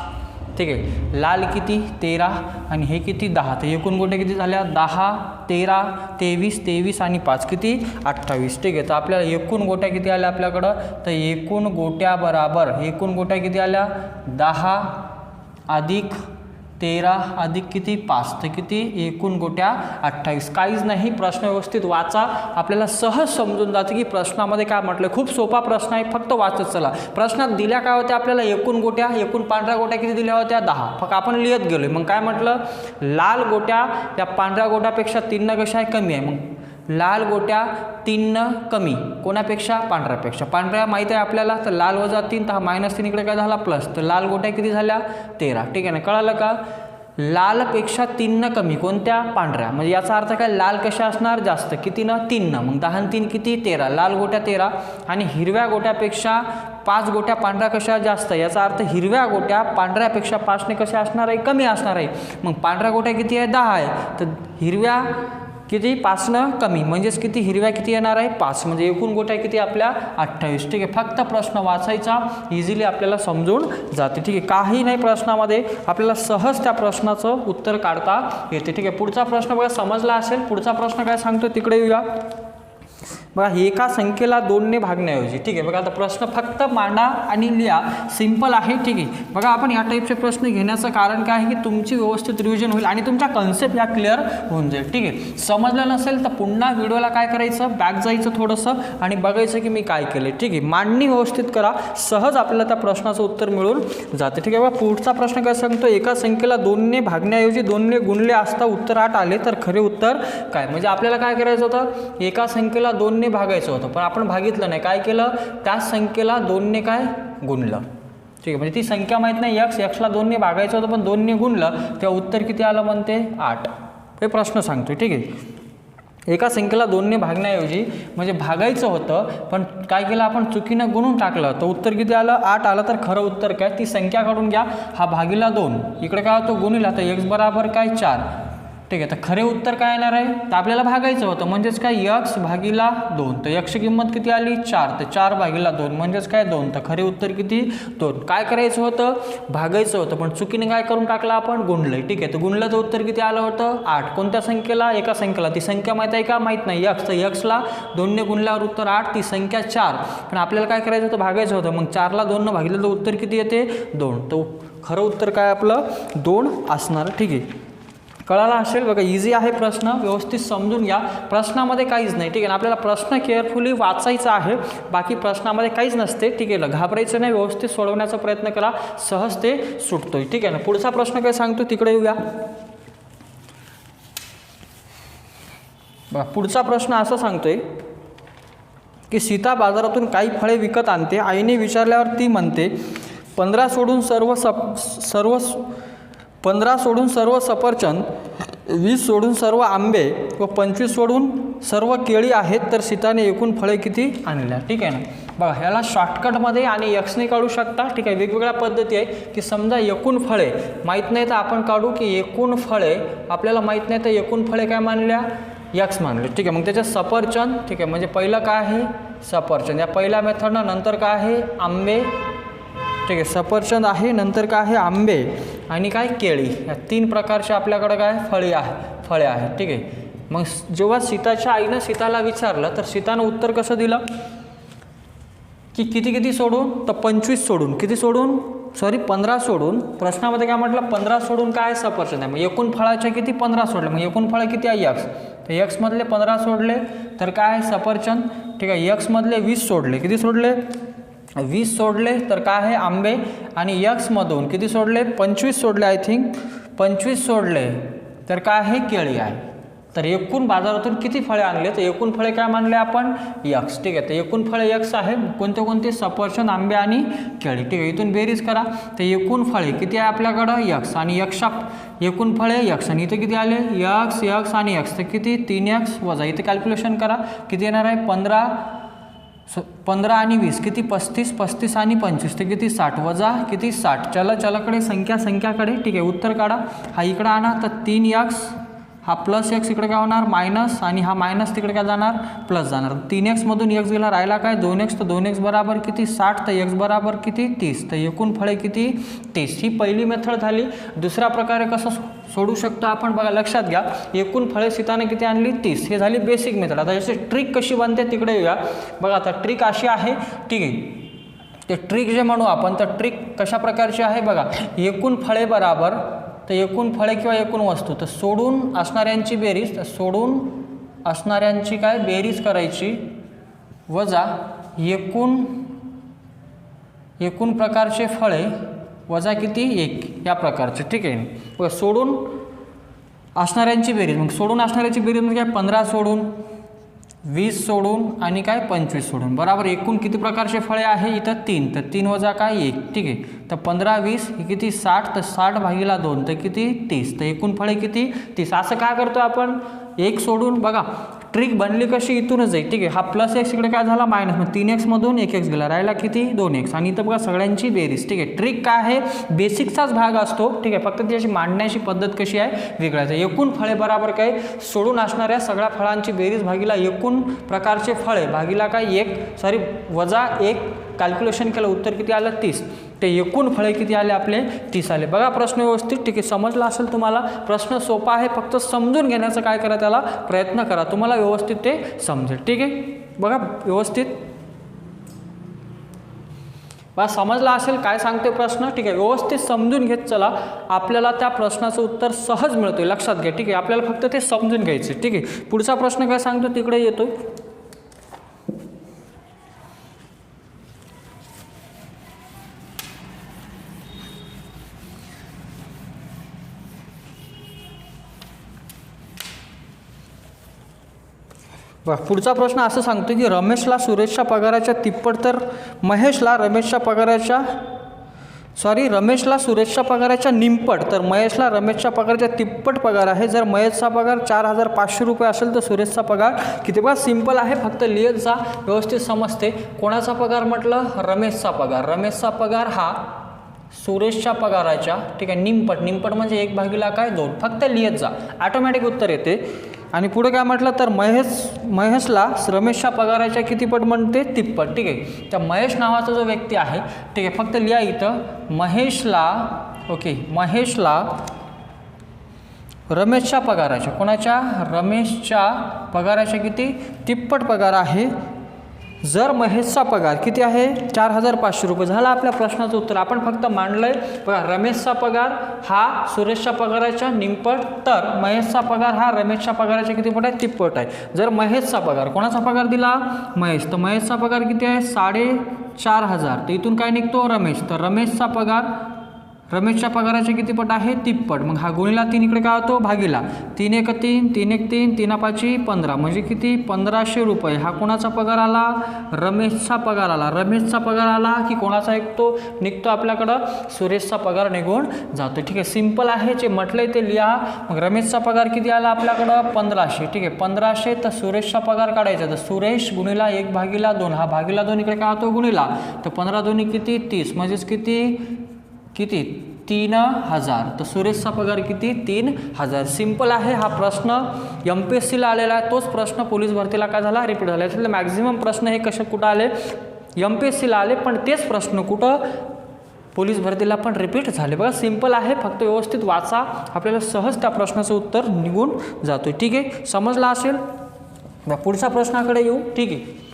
ठीक आहे. लाल किती 13 आणि हे किती 10. तर एकूण गोट्या किती झाल्या, 10, 13, 23 आणि 5 किती 28, ठीक आहे. तर आपल्याला एकूण गोट्या किती आल्या आपल्याकडं, तर एकूण गोट्या बराबर एकूण गोट्या किती आल्या, 10 अधिक 13 अधिक किती 5, तर किती एकूण गोट्या 28. काहीच नाही, प्रश्न व्यवस्थित वाचा, आपल्याला सहज समजून जाते की प्रश्नामध्ये काय म्हटलं. खूप सोपा प्रश्न आहे, फक्त वाचत चला. प्रश्नात दिल्या काय होत्या आपल्याला, एकूण गोट्या, एकूण पांढऱ्या गोट्या किती दिल्या होत्या, 10, फक्त आपण लिहित गेलो. मग काय म्हटलं, लाल गोट्या त्या पांढऱ्या गोट्यापेक्षा 3 कशा आहे, कमी आहे. मग लाल गोट्या 3 कमी, कोणापेक्षा, पांढऱ्यापेक्षा. पांढऱ्या माहीत आहे आपल्याला, तर लाल वजा 3, तर हा -3 इकडे काय झाला, प्लस. तर लाल गोट्या किती झाल्या, 13, ठीक आहे ना. कळालं का, लालपेक्षा 3 कमी, कोणत्या, पांढऱ्या. म्हणजे याचा अर्थ काय, लाल कशा असणार, जास्त, किती न, 3. मग 10 आणि 3 किती, 13, लाल गोट्या 13. आणि हिरव्या गोट्यापेक्षा 5 गोट्या पांढऱ्या कशा जास्त, याचा अर्थ हिरव्या गोट्या पांढऱ्यापेक्षा 5ने कशा असणार आहे, कमी असणार आहे. मग पांढऱ्या गोट्या किती आहे, 10 आहे, तर हिरव्या किती 5 कमी, म्हणजेच किती, हिरव्या किती येणार आहे, 5. म्हणजे एकूण गोट्या किती आपल्या 28, ठीक आहे. फक्त प्रश्न वाचायचा, इझिली आपल्याला समजून जाते, ठीक आहे. काही नाही, प्रश्नामध्ये आपल्याला सहज त्या प्रश्नाचं उत्तर काढता येते, ठीक आहे. पुढचा प्रश्न बघा समजला असेल. पुढचा प्रश्न काय सांगतो तिकडे येऊया. बघा एका संख्येला 2ने भागण्याऐवजी, ठीक आहे. बघा आता प्रश्न फक्त मांडा आणि लिहा, सिंपल आहे, ठीक आहे. बघा आपण या टाईपचे प्रश्न घेण्याचं कारण काय आहे की तुमची व्यवस्थित रिव्हिजन होईल आणि तुमच्या कन्सेप्ट या क्लिअर होऊन जाईल, ठीक आहे. समजलं नसेल तर पुन्हा व्हिडिओला काय करायचं, बॅक जायचं थोडंसं आणि बघायचं की मी काय केलं, ठीक आहे. मांडणी व्यवस्थित करा, सहज आपल्याला त्या प्रश्नाचं उत्तर मिळून जाते, ठीक आहे. बघा पुढचा प्रश्न काय सांगतो, एका संख्येला 2ने भागण्याऐवजी 2ने गुणले असता उत्तर 8 आले तर खरे उत्तर काय. म्हणजे आपल्याला काय करायचं होतं, एका संख्येला 2ने भागायचं होतं पण आपण भागितलं नाही, काय केलं, त्याच संख्येला 2ने काय गुणलं, ठीक आहे. म्हणजे ती संख्या माहीत नाही एक्सला 2ने भागायचं होतं पण 2ने गुणलं तेव्हा उत्तर किती आलं म्हणते 8. हे प्रश्न सांगतोय, ठीक आहे. एका संख्येला 2ने भागण्याऐवजी म्हणजे भागायचं होतं पण काय केलं आपण, चुकीनं गुणून टाकलं तर उत्तर किती आलं 8 आलं. तर खरं उत्तर काय, ती संख्या काढून घ्या, हा भागीला 2, इकडे काय होतं गुणिला, तर x बराबर काय 4, ठीक आहे. तर खरे उत्तर काय येणार आहे, तर आपल्याला भागायचं होतं म्हणजेच काय x भागीला 2, तर xची किंमत किती आली 4, तर 4 भागीला 2 म्हणजेच काय 2, तर खरे उत्तर किती 2. काय करायचं होतं, भागायचं होतं पण चुकीने काय करून टाकलं आपण, गुणलंय, ठीक आहे. तर गुणलं तर उत्तर किती आलं होतं 8. कोणत्या संख्येला, एका संख्येला, ती संख्या माहीत आहे का, माहीत नाही x, तर xला 2ने गुणल्यावर उत्तर 8, ती संख्या 4 पण आपल्याला काय करायचं होतं, भागायचं होतं, मग 4ला 2ने भागितलं तर उत्तर किती येते 2. तर खरं उत्तर काय आपलं 2 असणार, ठीक आहे. कळाला असेल. बघा इझी आहे प्रश्न, व्यवस्थित समजून घ्या, प्रश्नामध्ये काहीच नाही, ठीक आहे. आपल्याला प्रश्न केअरफुली वाचायचा आहे, बाकी प्रश्नामध्ये काहीच नसते, ठीक आहे. घाबरायचं नाही, व्यवस्थित सोडवण्याचा प्रयत्न करा, सहज ते सुटतोय, ठीक आहे ना. पुढचा प्रश्न काय सांगतो तिकडे येऊया. बघा पुढचा प्रश्न असं सांगतोय की सीता बाजारातून काही फळे विकत आणते, आईने विचारल्यावर ती म्हणते 15 सोडून सर्व सफरचंद, 20 सोडून सर्व आंबे व 25 सोडून सर्व केळी आहेत, तर सीताने एकूण फळे किती आणल्या, ठीक आहे ना. बघा ह्याला शॉर्टकटमध्ये आणि एक्सने काढू शकता, ठीक आहे. वेगवेगळ्या पद्धती आहे की समजा एकूण फळे माहीत नाही तर आपण काढू की एकूण फळे आपल्याला माहीत नाही तर एकूण फळे काय मानल्या, एक्स मानले, ठीक आहे. मग त्याच्यात सफरचंद, ठीक आहे, म्हणजे पहिलं काय आहे सफरचंद, या पहिल्या मेथडनं. नंतर काय आहे आंबे, ठीक आहे, सफरचंद आहे, नंतर काय आहे आंबे आणि काय केळी, या 3 प्रकारचे आपल्याकडे काय फळे आहे, ठीक आहे. मग जेव्हा सीताच्या आईनं सीताला विचारलं तर सीतानं उत्तर कसं दिलं की किती सोडून, तर 25 सोडून, किती सोडून, सॉरी 15 सोडून, प्रश्नामध्ये काय म्हटलं 15 सोडून काय सफरचंद आहे, मग एकूण फळाचे किती 15 सोडले, मग एकूण फळं किती आहे एक्स, तर एक्समधले 15 सोडले तर काय सफरचंद, ठीक आहे. एक्समधले 20 सोडले, किती सोडले 20 सोडले तर काय आहे आंबे, आणि एक्समधून किती सोडले 25 सोडले, आय थिंक 25 सोडले तर काय आहे केळी आहे. तर एकूण बाजारातून किती फळे आणले, तर एकूण फळे काय मानले आपण एक्स, ठीक आहे. तर एकूण फळे एक्स आहे, कोणते कोणते सफरचंद, आंबे आणि केळी, ठीक आहे. इथून बेरीज करा, तर एकूण फळे किती आहे आपल्याकडं एक्स, आणि एक्सच्या एकूण फळे एक्स, आणि इथे किती आले एक्स आणि एक्स, तर किती 3x वजा, इथे कॅल्क्युलेशन करा किती येणार आहे 15 आणि 20 किती 35 आणि 25 ते किती 60 वजा किती 60, चलाकडे संख्याकडे, ठीक आहे. उत्तर काढा, हा इकडं आणा, तर 3x, हा प्लस एक्स इकडे काय होणार मायनस, आणि हा मायनस तिकडे काय जाणार प्लस जाणार. 3x एक्स गेला, राहिला काय 2x, तर 2x बराबर किती 60, तर x बराबर किती 30, तर एकूण फळे किती 30. ही पहिली मेथड झाली. दुसऱ्या प्रकारे कसं सोडू शकतो आपण, बघा लक्षात घ्या, एकूण फळे सीताने किती आणली 30, हे झाली बेसिक मेथड. आता याची ट्रिक कशी बनते तिकडे येऊया. बघा आता ट्रिक अशी आहे, ठीक आहे, ते ट्रिक जे म्हणू आपण, तर ट्रिक कशा प्रकारची आहे बघा, एकूण फळे बराबर, तर एकूण फळे किंवा एकूण वस्तू, तर सोडून असणाऱ्यांची बेरीज, तर सोडून असणाऱ्यांची काय बेरीज करायची वजा एकूण प्रकारचे फळे वजा किती 1 या प्रकारचे, ठीक आहे. बघा सोडून असणाऱ्यांची बेरीज, मग सोडून असणाऱ्यांची बेरीज म्हणजे काय 15 सोडून 20 सोडून आणि काय 25 सोडून बराबर एकूण किती प्रकारचे फळे आहे इथं 3, तर 3 वजा काय 1, ठीक आहे. तर 15 20 ही किती 60, तर 60 भागीला 2 तर किती 30, तर एकूण फळे किती 30. असं काय करतो आपण 1 सोडून, बघा ट्रिक बनली कशी इथूनच आहे, ठीक आहे. हा प्लस एक्स इकडे काय झाला मायनस, मग 3x मधून 1x गेला, राहिला किती 2x, आणि इथं बघा सगळ्यांची बेरीज, ठीक आहे. ट्रिक काय आहे बेसिकचाच भाग असतो, ठीक आहे, फक्त त्याची मांडण्याची पद्धत कशी आहे वेगळी आहे. एकूण फळे बराबर काय सोडून असणाऱ्या सगळ्या फळांची बेरीज भागीला एकूण प्रकारचे फळे भागीला काय वजा 1 कॅल्क्युलेशन केलं, उत्तर किती आलं 30. ते एकूण फळे किती आले आपले 30 आले. बघा प्रश्न व्यवस्थित, ठीक आहे, समजला असेल तुम्हाला. प्रश्न सोपा आहे, फक्त समजून घेण्याचा काय करा, त्याला प्रयत्न करा, तुम्हाला व्यवस्थित ते समजेल. ठीक आहे, बघा व्यवस्थित बघा समजला असेल काय सांगते प्रश्न. ठीक आहे, व्यवस्थित समजून घेत चला, आपल्याला त्या प्रश्नाचं उत्तर सहज मिळतोय. लक्षात घ्या. ठीक आहे, आपल्याला फक्त ते समजून घ्यायचे. ठीक आहे, पुढचा प्रश्न काय सांगतो तिकडे येतोय. पुढचा प्रश्न असं सांगतो की रमेशला सुरेशच्या पगाराच्या तिप्पट तर रमेशला सुरेशच्या पगाराच्या निंपट तर महेशला रमेशच्या पगाराच्या तिप्पट पगार आहे. जर महेशचा पगार 4,500 रुपये असेल तर सुरेशचा पगार किती. बघा सिंपल आहे, फक्त लिहित जा, व्यवस्थित समजते. कोणाचा पगार म्हटलं, रमेशचा पगार. रमेशचा पगार हा सुरेशच्या पगाराच्या, ठीक आहे, निंपट म्हणजे 1/2, फक्त लिहित जा, ऑटोमॅटिक उत्तर येते. आणि पुढे काय म्हटलं तर महेशला रमेशच्या पगाराच्या किती पट म्हणते, तिप्पट. ठीक आहे, तर महेश नावाचा जो व्यक्ती आहे, ठीक आहे, फक्त लिहा इथं महेशला रमेशच्या पगाराच्या, कोणाच्या, रमेशच्या पगाराच्या किती, तिप्पट पगार आहे. जर महेशचा पगार किती आहे, 4,500 रुपये. झाला आपल्या प्रश्नाचं उत्तर. आपण फक्त मांडलंय. बघा, रमेशचा पगार हा सुरेशच्या पगाराच्या निंपट, तर महेशचा पगार हा रमेशच्या पगाराच्या किती पट आहे, तिप्पट आहे. जर महेशचा पगार, कोणाचा पगार दिला, महेश, तर महेशचा पगार किती आहे, 4,500. तर इथून काय निघतो, रमेश, तर रमेशचा पगार रमेशच्या पगाराचे किती पट आहे, तिप्पट. मग हा गुणिला 3 इकडे काय होतो, भागीला 3 1 3 3 1 3 3 5 15 म्हणजे किती, 1,500 रुपये. हा कोणाचा पगार आला, रमेशचा पगार आला. रमेशचा पगार आला की कोणाचा निघतो आपल्याकडं, सुरेशचा पगार निघून जातो. ठीक आहे, सिंपल आहे, जे म्हटलंय ते लिहा. मग रमेशचा पगार किती आला आपल्याकडं, 1,500. ठीक आहे, 1,500. तर सुरेशचा पगार काढायचा, तर सुरेश गुणिला 1/2, हा भागीला 2 इकडे काय होतो, गुणिला, तर 15 2 किती, 30 म्हणजेच किती 3,000. तर सुरेशचा पगार किती, 3,000. सिंपल आहे. हा प्रश्न MPSCला आलेला आहे. तोच प्रश्न पोलीस भरतीला काय झाला, रिपीट झाला. याच्यातले मॅक्झिमम प्रश्न हे कुठं आले, MPSCला आले, पण तेच प्रश्न कुठं पोलीस भरतीला पण रिपीट झाले. बघा सिंपल आहे, फक्त व्यवस्थित वाचा, आपल्याला सहज त्या प्रश्नाचं उत्तर निघून जातो. ठीक आहे, समजला असेल. पुढच्या प्रश्नाकडे येऊ. ठीक आहे,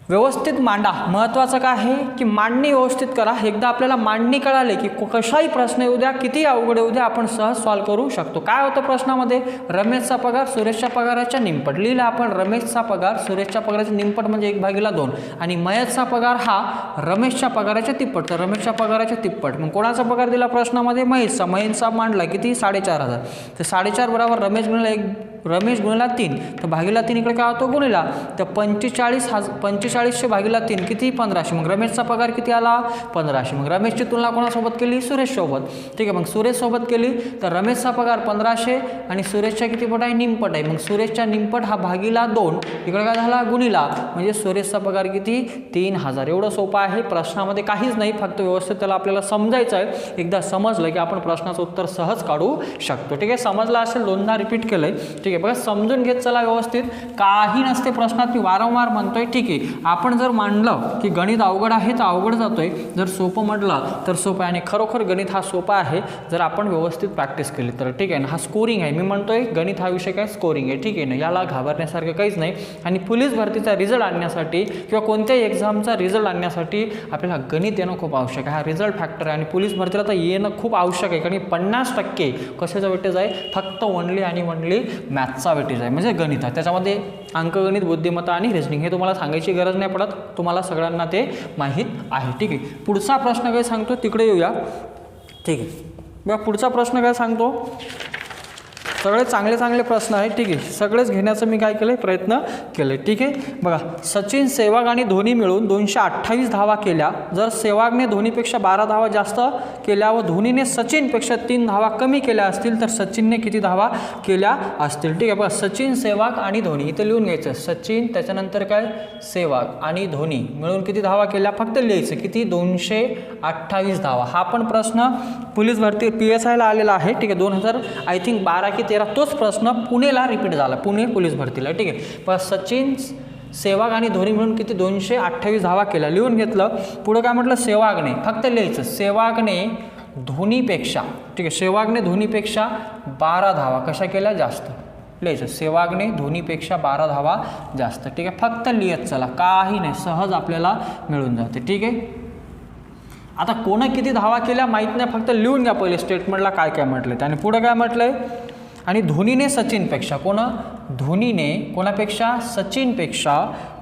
व्यवस्थित मांडा. महत्त्वाचं काय आहे की मांडणी व्यवस्थित करा. एकदा आपल्याला मांडणी कळाली की कशाही प्रश्न येऊ द्या, किती अवघड येऊ द्या, आपण सहज सॉल्व्ह करू शकतो. काय होतं प्रश्नामध्ये, रमेशचा पगार सुरेशच्या पगाराच्या निंपट. लिहिला आपण रमेशचा पगार सुरेशच्या पगाराच्या निंपट म्हणजे 1/2, आणि महेशचा पगार हा रमेशच्या पगाराच्या तिप्पट, तर रमेशच्या पगाराच्या तिप्पट. मग कोणाचा पगार दिला प्रश्नामध्ये, महेशचा मांडला किती, 4,500. तर 4,500 बरोबर रमेश गुणिला 3, तर भागीला 3 इकडे काय होतो, गुणिला, तर 4500 भागीला 3 किती, 1,500. मग रमेशचा पगार किती आला, 1,500. मग रमेशची तुलना कोणासोबत केली, सुरेशसोबत. ठीक आहे, मग सुरेशसोबत केली तर रमेशचा पगार 1,500 आणि सुरेशच्या किती पट आहे, निंपट आहे. मग सुरेशच्या निंपट हा भागीला 2 इकडे काय झाला, गुणिला, म्हणजे सुरेशचा पगार किती, 3,000. एवढं सोपं आहे. प्रश्नामध्ये काहीच नाही, फक्त व्यवस्थित त्याला आपल्याला समजायचं आहे. एकदा समजलं की आपण प्रश्नाचं उत्तर सहज काढू शकतो. ठीक आहे, समजलं असेल, 2दा रिपीट केलंय. ठीक आहे, बघा समजून घेत चला व्यवस्थित, काही नसते प्रश्नात, मी वारंवार म्हणतोय. ठीक आहे, आपण जर मांडलं की गणित अवघड आहे तर अवघड जातोय, जर सोपं म्हटलं तर सोपं आहे. आणि खरोखर गणित हा सोपा आहे जर आपण व्यवस्थित प्रॅक्टिस केली तर. ठीक आहे ना, हा स्कोरिंग आहे. मी म्हणतोय गणित हा विषय काय, स्कोरिंग आहे. ठीक आहे ना, याला घाबरण्यासारखं काहीच नाही. आणि पोलीस भरतीचा रिझल्ट आणण्यासाठी किंवा कोणत्याही एक्झामचा रिझल्ट आणण्यासाठी आपल्याला गणित येणं खूप आवश्यक आहे. हा रिझल्ट फॅक्टर आहे. आणि पोलीस भरतीला तर येणं खूप आवश्यक आहे, कारण 50% कशाचा वेटेज आहे, फक्त ओनली आणि ओनली मॅथ्सचा वेटेज आहे, म्हणजे गणित आहे. त्याच्यामध्ये अंकगणित, बुद्धिमत्ता आणि रिझनिंग हे तुम्हाला सांगायची गरज नाही पडत, तुम्हाला सगळ्यांना ते माहीत आहे. ठीक आहे, पुढचा प्रश्न काय सांगतो तिकडे येऊया. ठीक आहे, बघा पुढचा प्रश्न काय सांगतो, सगळे चांगले प्रश्न आहेत. ठीक आहे, सगळेच घेण्याचं मी काय केलं, प्रयत्न केले. ठीक आहे, बघा सचिन, सेहवाग आणि धोनी मिळून 228 धावा केल्या. जर सेहवागने धोनीपेक्षा 12 धावा जास्त केल्या व धोनीने सचिनपेक्षा 3 धावा कमी केल्या असतील तर सचिनने किती धावा केल्या असतील. ठीक आहे, बघा सचिन, सेहवाग आणि धोनी इथं लिहून घ्यायचं. सचिन, त्याच्यानंतर काय, सेहवाग आणि धोनी मिळून किती धावा केल्या, फक्त लिहायचं किती, 228 धावा. हा पण प्रश्न पोलीस भरती PSIला आलेला आहे. ठीक आहे, 2012 की 13 तोच प्रश्न पुणेला रिपीट झाला, पुणे पोलीस भरतीला. ठीक आहे, पण सचिन, सेहवाग आणि धोनी मिळून किती 228 धावा केल्या, लिहून घेतलं. पुढं काय म्हटलं, सेहवागने, फक्त लिहायचं सेहवागने धोनीपेक्षा, ठीक आहे, सेहवागने धोनीपेक्षा 12 धावा कशा केल्या, जास्त लिहायचं. सेहवागने धोनीपेक्षा 12 धावा जास्त, ठीक आहे, फक्त लिहत चला, काही नाही, सहज आपल्याला मिळून जाते. ठीक आहे. आता कोणं किती धावा केल्या माहीत नाही, फक्त लिहून घ्या पहिले स्टेटमेंटला काय काय म्हटलं. आणि पुढं काय म्हटलंय, आणि धोनीने सचिनपेक्षा, धोनीने कोणापेक्षा, सचिनपेक्षा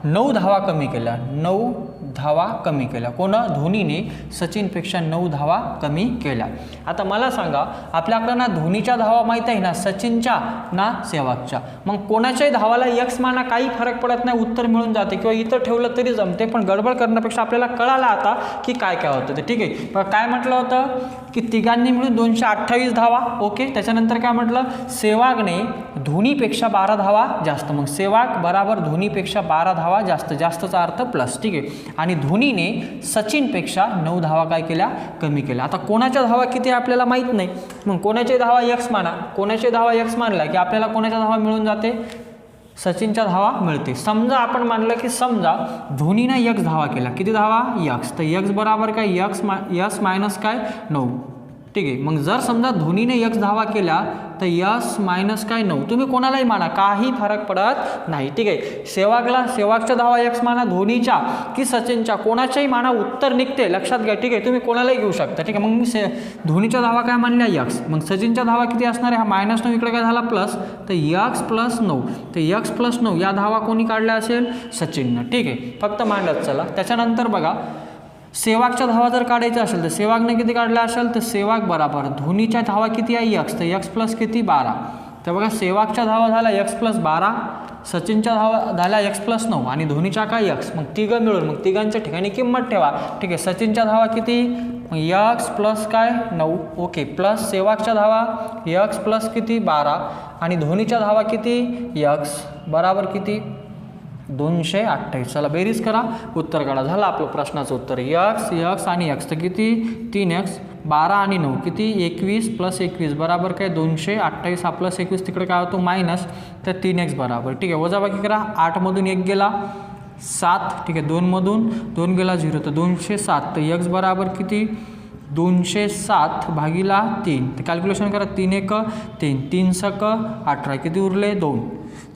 9 धावा कमी केल्या, 9 धावा कमी केल्या. धोनीने सचिनपेक्षा 9 धावा कमी केल्या. आता मला सांगा, आपल्याकडे ना धोनीच्या धावा माहीत आहे ना, सचिनच्या ना सेहवागच्या, मग कोणाच्याही धावाला एक्स माना, काही फरक पडत नाही, उत्तर मिळून जाते, किंवा इथं ठेवलं तरी जमते. पण गडबड करण्यापेक्षा आपल्याला कळालं आता की काय काय होतं ते. ठीक आहे. पण काय म्हटलं होतं की तिघांनी मिळून 228 धावा. ओके. त्याच्यानंतर काय म्हटलं, सेहवागने धोनीपेक्षा 12 धावा जास्त. मग सेहवाग बराबर धोनीपेक्षा 12 धावा जास्त, जास्तचा अर्थ प्लस. ठीक आहे. आणि धोनीने सचिनपेक्षा 9 धावा काय केल्या, कमी केल्या. आता कोणाच्या धावा किती आपल्याला माहीत नाही, मग कोणाची धावा एक्स माना, कोणाची धावा एक्स मानला की आपल्याला कोणाच्या धावा मिळून जाते, सचिनच्या धावा मिळते. समजा आपण मानलं की समजा धोनीनं एक्स धावा केला, किती धावा, एक्स, तर एक्स बराबर काय, एक्स मायनस काय 9. ठीक आहे. मग जर समजा धोनीने एक्स धावा केल्या तर यस मायनस काय 9, तुम्ही कोणालाही माना, काही फरक पडत नाही. ठीक आहे. सेहवागच्या धावा एक्स माना, धोनीच्या की सचिनच्या, कोणाच्याही माना, उत्तर निघते, लक्षात घ्या. ठीक आहे. तुम्ही कोणालाही घेऊ शकता. ठीक आहे. मग मी धोनीच्या धावा काय मानल्या, एक्स, मग सचिनच्या धावा किती असणार आहे, हा -9 इकडे काय झाला प्लस, तर एक्स प्लस 9, तर एक्स प्लस 9 या धावा कोणी काढल्या असेल, सचिननं. ठीक आहे. फक्त मांडत चला. त्याच्यानंतर बघा, सेहवागच्या धावा जर काढायच्या असेल तर सेहवागने किती काढल्या असेल, तर सेहवाग बराबर धोनीच्या धावा किती आहे, एक्स, तर एक्स प्लस किती 12. तर बघा सेहवागच्या धावा झाल्या एक्स प्लस 12, सचिनच्या धावा झाल्या एक्स प्लस 9 आणि धोनीच्या काय एक्स. मग तिघं मिळून, मग तिघांच्या ठिकाणी किंमत ठेवा. ठीक आहे. सचिनच्या धावा किती, मग एक्स प्लस काय 9. ओके. प्लस सेहवागच्या धावा एक्स प्लस किती 12 आणि धोनीच्या धावा किती, एक्स बराबर किती 228. चला बेरीज करा, उत्तर काढा. झालं आपलं प्रश्नाचं उत्तर. एक्स आणि एक्स तर किती 3x, 12 आणि 9 किती 21 प्लस 21 बराबर काय 228. हा प्लस 21 तिकडे काय होतो मायनस, तर 3x बराबर. ठीक आहे. वजाबाकी करा. 8मधून 1 गेला 7. ठीक आहे. 2मधून 2 गेला 0, तर 207. तर x बराबर किती 207 भागिला 3. तर कॅल्क्युलेशन करा. 3 1 3, 3 6 18, किती उरले 2,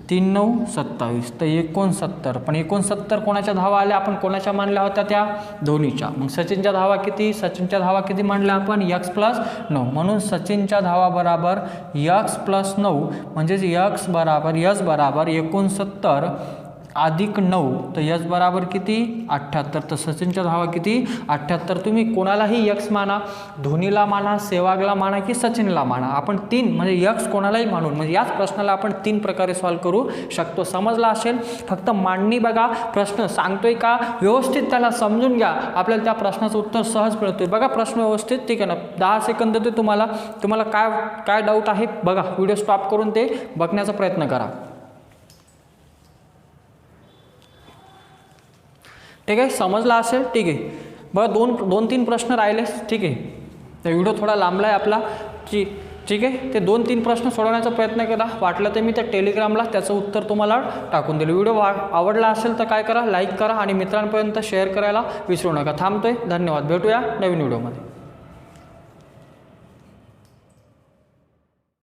3 9 27, तर 69. पण 69 कोणाच्या धावा आल्या, आपण कोणाच्या मानल्या होत्या, त्या धोनीच्या. मग सचिनच्या धावा किती, सचिनच्या धावा किती मानल्या आपण, एक्स प्लस 9, म्हणून सचिनच्या धावा बराबर एक्स प्लस 9, म्हणजेच एक्स बराबर 69 अधिक 9, तर यस बराबर किती 78. तर सचिनच्या धावा किती 78. तुम्ही कोणालाही एक्स माना, धोनीला माना, सेहवागला माना की सचिनला माना, आपण 3 म्हणजे एक्स कोणालाही मानून, म्हणजे याच प्रश्नाला आपण 3 प्रकारे सॉल्व्ह करू शकतो. समजला असेल. फक्त मांडणी बघा, प्रश्न सांगतोय का व्यवस्थित त्याला समजून घ्या, आपल्याला त्या प्रश्नाचं उत्तर सहज मिळतोय. बघा प्रश्न व्यवस्थित. ठीक आहे ना. 10 सेकंद देतो तुम्हाला काय डाऊट आहे बघा, व्हिडिओ स्टॉप करून ते बघण्याचा प्रयत्न करा. ठीक आहे. समजला असेल. ठीक आहे. बघा 2-3 प्रश्न राहिले. ठीक आहे. तर व्हिडिओ थोडा लांबला आहे आपला. ठीक आहे. ते 2-3 प्रश्न सोडवण्याचा प्रयत्न करा. वाटलं तर मी त्या टेलिग्रामला त्याचं उत्तर तुम्हाला टाकून दिलं. व्हिडिओ आवडला असेल तर काय करा, लाईक करा आणि मित्रांपर्यंत शेअर करायला विसरू नका. थांबतोय. धन्यवाद. भेटूया नवीन व्हिडिओमध्ये.